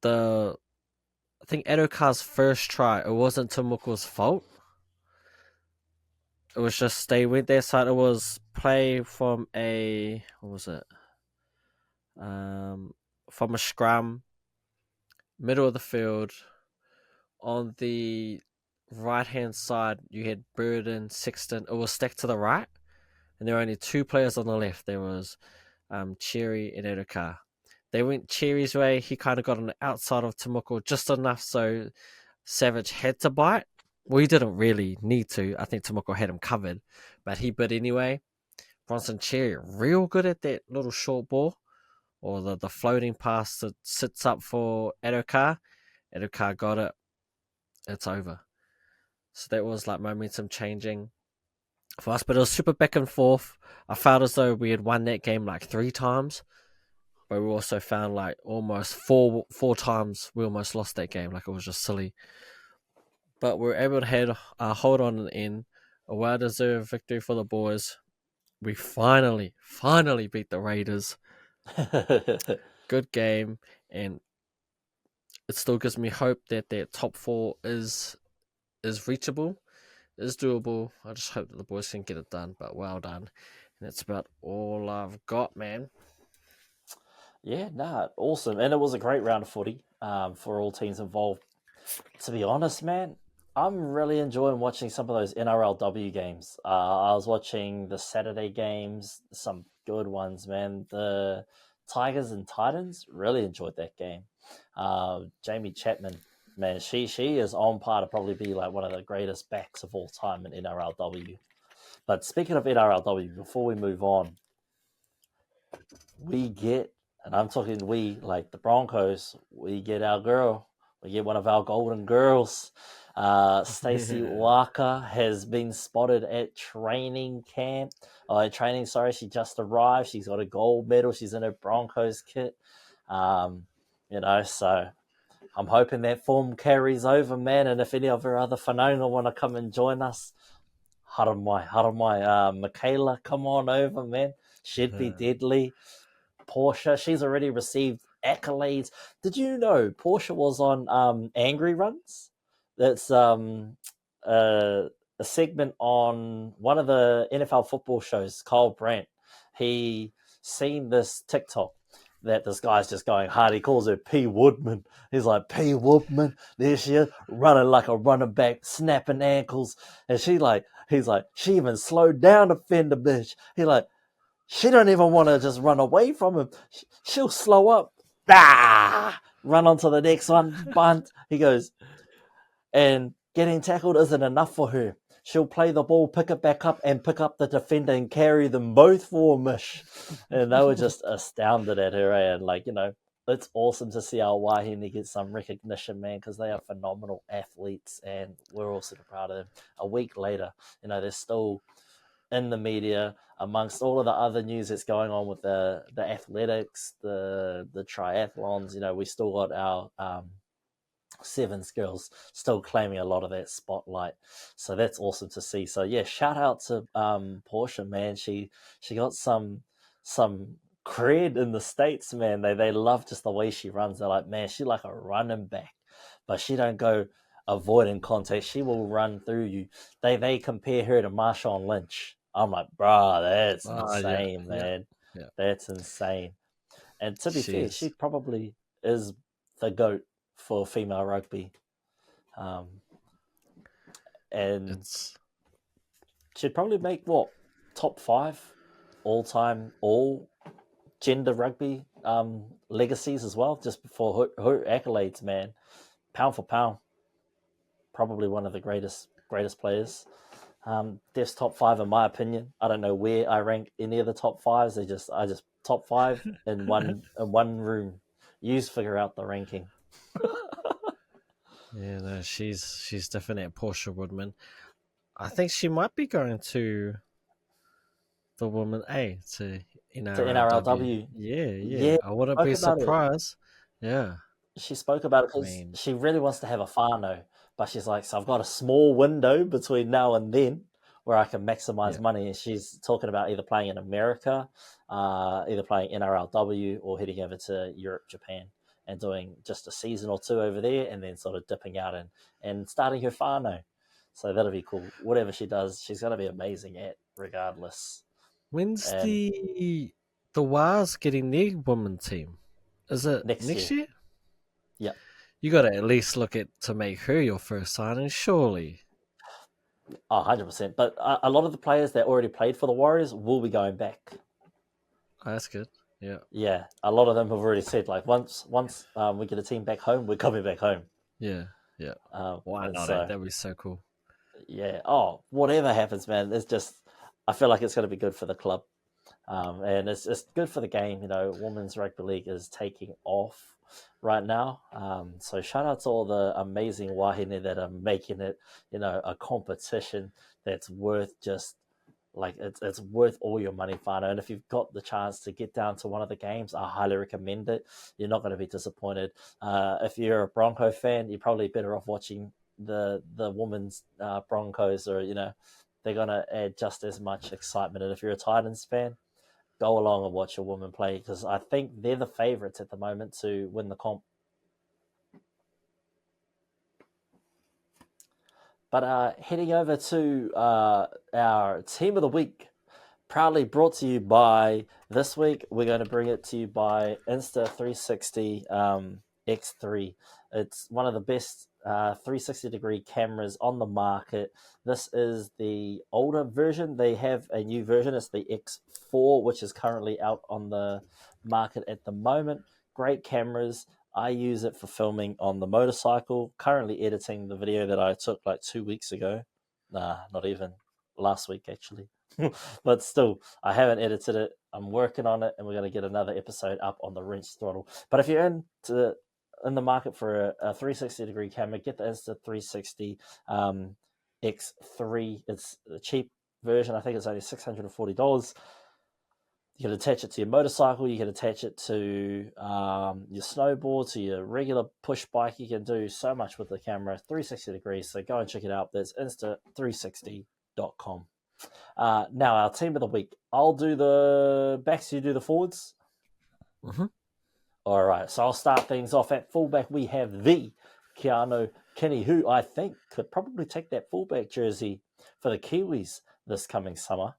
Speaker 2: I think Adokar's first try, it wasn't Temuko's fault. It was just they went their side. It was play from what was it? From a scrum, middle of the field. On the right hand side, you had Burden, Sexton. It was stacked to the right, and there were only 2 players on the left. There was Cherry and Adokar. They went Cherry's way. He kind of got on the outside of Temuko just enough so Savage had to bite. Well, he didn't really need to. I think Tomoko had him covered, but he bit anyway. Bronson Cherry, real good at that little short ball or the floating pass that sits up for Adokar. Adokar got it. It's over. So that was like momentum changing for us, but it was super back and forth. I felt as though we had won that game like 3 times, but we also found like almost four times we almost lost that game. Like it was just silly. But we were able to hold on and end. A well-deserved victory for the boys. We finally beat the Raiders. Good game, and it still gives me hope that that top 4 is reachable, is doable. I just hope that the boys can get it done, but well done. And that's about all I've got, man.
Speaker 1: Yeah, nah, awesome. And it was a great round of footy for all teams involved. To be honest, man, I'm really enjoying watching some of those NRLW games. I was watching the Saturday games, some good ones, man. The Tigers and Titans, really enjoyed that game. Jamie Chapman, man, she is on par to probably be like one of the greatest backs of all time in NRLW. But speaking of NRLW, before we move on, we get, and I'm talking we, like the Broncos, we get our girl. We get one of our golden girls. Stacey Walker has been spotted at training camp. She just arrived. She's got a gold medal. She's in her Broncos kit. So I'm hoping that form carries over, man. And if any of our other whanaunga want to come and join us, haramai, Michaela, come on over, man. She'd be deadly. Portia, she's already received accolades. Did you know Portia was on Angry Runs? That's a segment on one of the NFL football shows. Kyle Brandt, he seen this TikTok that this guy's just going hard. He calls her P. Woodman. He's like, P. Woodman, there she is, running like a running back, snapping ankles. And he's like, she even slowed down to fend the bitch. He like, she don't even want to just run away from him. She'll slow up. Run on to the next one. Bunt. He goes, and getting tackled isn't enough for her. She'll play the ball, pick it back up, and pick up the defender and carry them both for a mish. And they were just astounded at her. And, it's awesome to see our Wahine get some recognition, man, because they are phenomenal athletes, and we're all super proud of them. A week later, they're still in the media amongst all of the other news that's going on with the athletics, the triathlons. We still got our Sevens girls still claiming a lot of that spotlight, so that's awesome to see. So yeah, shout out to Portia, man. She got some cred in the States, man. They love just the way she runs. They're like, man, she like a running back, but she don't go avoiding contact. She will run through you. They compare her to Marshawn Lynch. I'm like, bruh, that's insane, man.
Speaker 2: Yeah.
Speaker 1: That's insane. And to be fair,
Speaker 2: is.
Speaker 1: she probably is the GOAT for female rugby. And she'd probably make top 5 all-time, all gender rugby legacies as well, just for her accolades, man. Pound for pound, probably one of the greatest players. There's top 5 in my opinion. I don't know where I rank any of the top 5s. I just top 5 in one room. You figure out the ranking.
Speaker 2: Yeah, no, she's definitely at Portia Woodman. I think she might be going to the Woman A to NRLW. Yeah. I wouldn't be surprised. Yeah.
Speaker 1: She spoke about it because she really wants to have a whānau, but she's like, so I've got a small window between now and then where I can maximize money. And she's talking about either playing in America, either playing NRLW, or heading over to Europe, Japan, and doing just a season or 2 over there, and then sort of dipping out and starting her whānau. So that'll be cool. Whatever she does, she's going to be amazing at regardless.
Speaker 2: When's the Wars getting their women team? Is it next year?
Speaker 1: Yeah.
Speaker 2: You got to at least look at to make her your first signing, surely.
Speaker 1: 100%. But a lot of the players that already played for the Warriors will be going back.
Speaker 2: Oh, that's good. Yeah.
Speaker 1: Yeah. A lot of them have already said, like, once we get a team back home, we're coming back home.
Speaker 2: Yeah. Why not? That'd be so cool.
Speaker 1: Yeah. Oh, whatever happens, man. It's just, I feel like it's going to be good for the club. And it's good for the game. Women's rugby league is taking off right now. So shout out to all the amazing wahine that are making it, a competition that's worth just like it's worth all your money, Fano. And if you've got the chance to get down to one of the games, I highly recommend it. You're not going to be disappointed. If you're a Bronco fan, you're probably better off watching the women's Broncos, or they're going to add just as much excitement. And if you're a Titans fan, go along and watch a woman play, because I think they're the favourites at the moment to win the comp. But heading over to our team of the week, proudly brought to you by, this week, we're going to bring it to you by Insta360 X3. It's one of the best 360-degree cameras on the market. This is the older version. They have a new version. It's the X4, which is currently out on the market at the moment. Great cameras. I use it for filming on the motorcycle. Currently editing the video that I took like 2 weeks ago. Nah, not even. Last week, actually. But still, I haven't edited it. I'm working on it, and we're going to get another episode up on the Wrench Throttle. But if you're in the market for a 360-degree camera, get the Insta360 X3. It's a cheap version. I think it's only $640. You can attach it to your motorcycle. You can attach it to your snowboard, to your regular push bike. You can do so much with the camera, 360 degrees. So go and check it out. There's insta360.com. Now, our team of the week. I'll do the backs, you do the forwards.
Speaker 2: Mm-hmm.
Speaker 1: All right, so I'll start things off. At fullback, we have the Keanu Kenny, who I think could probably take that fullback jersey for the Kiwis this coming summer.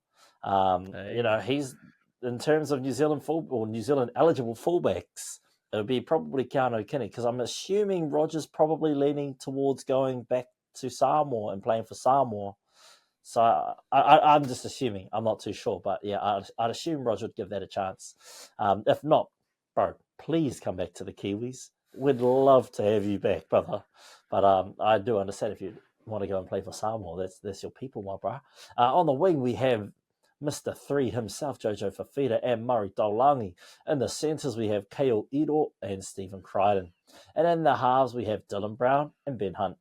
Speaker 1: He's, in terms of New Zealand New Zealand eligible fullbacks, it'll be probably Keanu Kenny, because I'm assuming Roger's probably leaning towards going back to Samoa and playing for Samoa. So I'm just assuming. I'm not too sure, but yeah, I'd assume Roger would give that a chance. If not, bro, please come back to the Kiwis. We'd love to have you back, brother. But I do understand if you want to go and play for Samoa. That's your people, my bro. On the wing, we have Mr. 3 himself, Jojo Fafita, and Murray Dolangi. In the centres, we have Kale Iro and Stephen Crichton. And in the halves, we have Dylan Brown and Ben Hunt.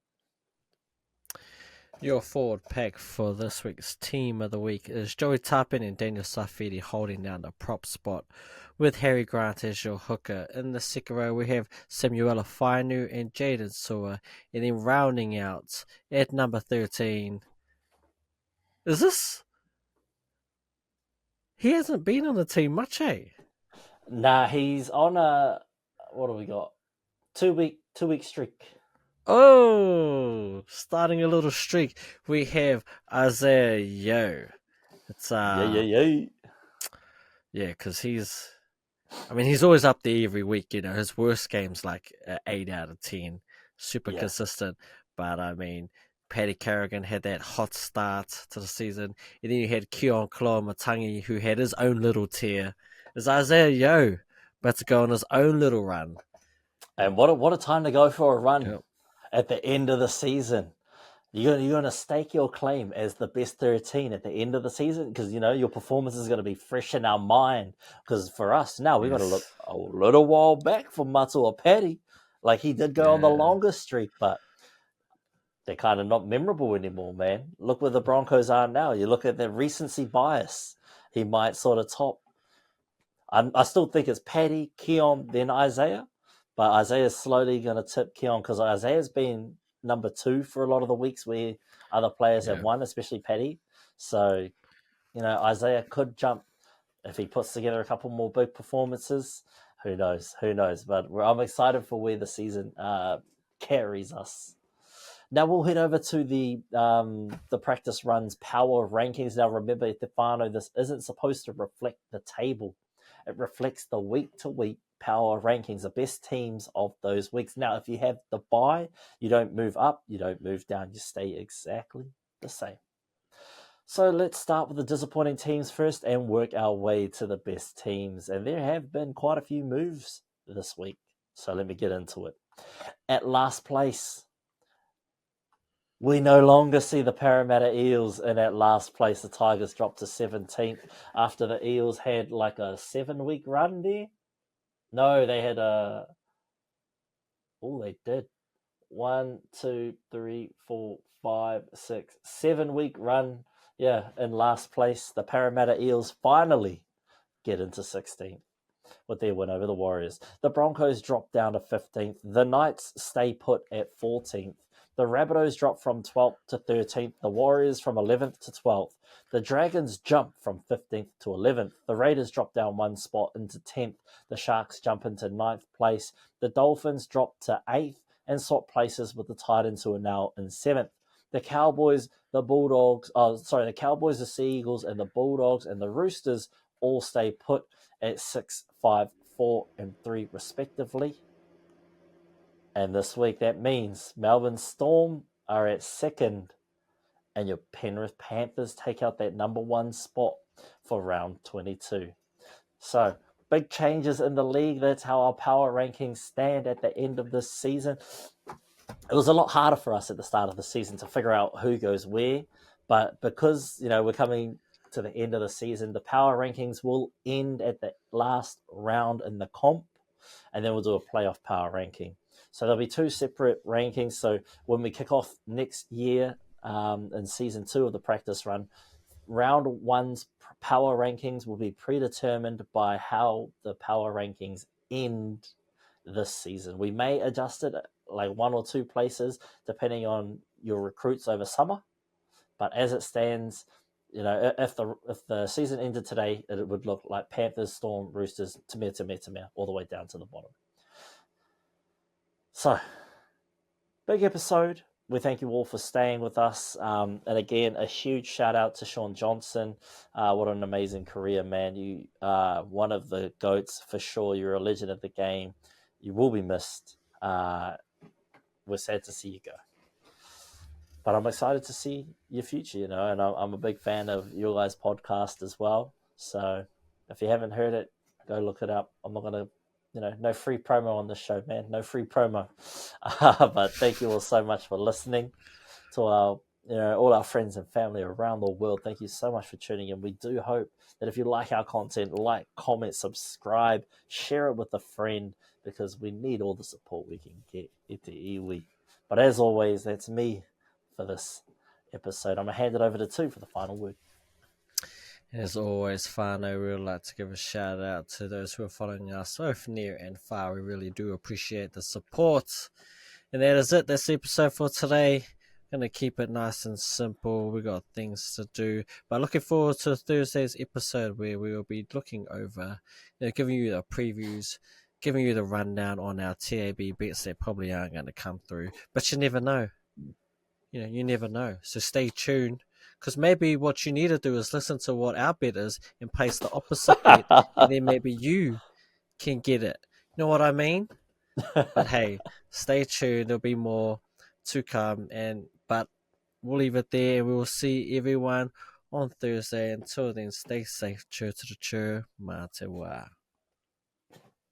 Speaker 2: Your forward pack for this week's team of the week is Joey Tarpin and Daniel Safidi holding down the prop spot, with Harry Grant as your hooker. In the second row, we have Samuela Fainu and Jaden Sua, and then rounding out at number 13. Is this? He hasn't been on the team much, eh?
Speaker 1: Nah, he's on a, what do we got? 2 week streak.
Speaker 2: Oh, starting a little streak. We have Isaiah Yo. It's
Speaker 1: Yeah.
Speaker 2: Yeah, because he's always up there every week. His worst game's like 8 out of 10, super consistent. But Paddy Carrigan had that hot start to the season, and then you had Keon Kloa-Matangi, who had his own little tear. Is Isaiah Yo about to go on his own little run?
Speaker 1: And what a time to go for a run at the end of the season. You're going to stake your claim as the best 13 at the end of the season, because your performance is going to be fresh in our mind. Because for us now, we've got to look a little while back for Matua Paddy. Like, he did go on the longest streak, but they're kind of not memorable anymore, man. Look where the Broncos are now. You look at the recency bias. He might sort of top. I still think it's Paddy, Keon, then Isaiah. But Isaiah's slowly going to tip Keon, because Isaiah's been number 2 for a lot of the weeks where other players have won, especially Paddy. So, Isaiah could jump if he puts together a couple more big performances. Who knows? But I'm excited for where the season carries us. Now we'll head over to the practice runs power rankings. Now remember, Stefano, this isn't supposed to reflect the table. It reflects the week-to-week power rankings, the best teams of those weeks. Now, if you have the bye, you don't move up, you don't move down, you stay exactly the same. So let's start with the disappointing teams first and work our way to the best teams. And there have been quite a few moves this week. So let me get into it. At last place, We no longer see the Parramatta Eels in at last place. The Tigers dropped to 17th after the Eels had like a 7-week run there. No, they had a... Oh, they did. 1, 2, 3, 4, 5, 6, 7-week run. Yeah, in last place. The Parramatta Eels finally get into 16th with their win over the Warriors. The Broncos drop down to 15th. The Knights stay put at 14th. The Rabbitohs drop from 12th to 13th. The Warriors from 11th to 12th. The Dragons jump from 15th to 11th. The Raiders drop down one spot into 10th. The Sharks jump into 9th place. The Dolphins drop to 8th and swap places with the Titans, who are now in 7th. The Cowboys, the Cowboys, the Sea Eagles, and the Bulldogs and the Roosters all stay put at 6, 5, 4, and 3 respectively. And this week that means Melbourne Storm are at 2nd, and your Penrith Panthers take out that number 1 spot for round 22. So big changes in the league. That's how our power rankings stand at the end of this season. It was a lot harder for us at the start of the season to figure out who goes where, but because we're coming to the end of the season, the power rankings will end at the last round in the comp, and then we'll do a playoff power ranking. So there'll be 2 separate rankings. So when we kick off next year in season 2 of the practice run, round 1's power rankings will be predetermined by how the power rankings end this season. We may adjust it like 1 or 2 places depending on your recruits over summer, but as it stands, if the season ended today, it would look like Panthers, Storm, Roosters, Tamir, all the way down to the bottom. So, big episode. We thank you all for staying with us. And again, a huge shout out to Sean Johnson. What an amazing career, man. You are one of the GOATs for sure. You're a legend of the game. You will be missed. We're sad to see you go. But I'm excited to see your future, and I'm a big fan of your guys' podcast as well. So if you haven't heard it, go look it up. I'm not going to, no free promo on this show, man. No free promo. But thank you all so much for listening to our, all our friends and family around the world. Thank you so much for tuning in. We do hope that if you like our content, like, comment, subscribe, share it with a friend, because we need all the support we can get at the iwi. But as always, that's me for this episode. I'm going to hand it over to Tu for the final word.
Speaker 2: As always, Fano, we would like to give a shout out to those who are following us both near and far. We really do appreciate the support. And that is it. That's the episode for today. Going to keep it nice and simple. We got things to do. But looking forward to Thursday's episode, where we will be looking over, giving you the previews, giving you the rundown on our TAB bets that probably aren't going to come through. But you never know. You never know. So stay tuned. Because maybe what you need to do is listen to what our bet is and place the opposite bet, and then maybe you can get it. You know what I mean? But hey, stay tuned. There'll be more to come. But we'll leave it there. We will see everyone on Thursday. Until then, stay safe. Cheer to the cheer. Mā te wā.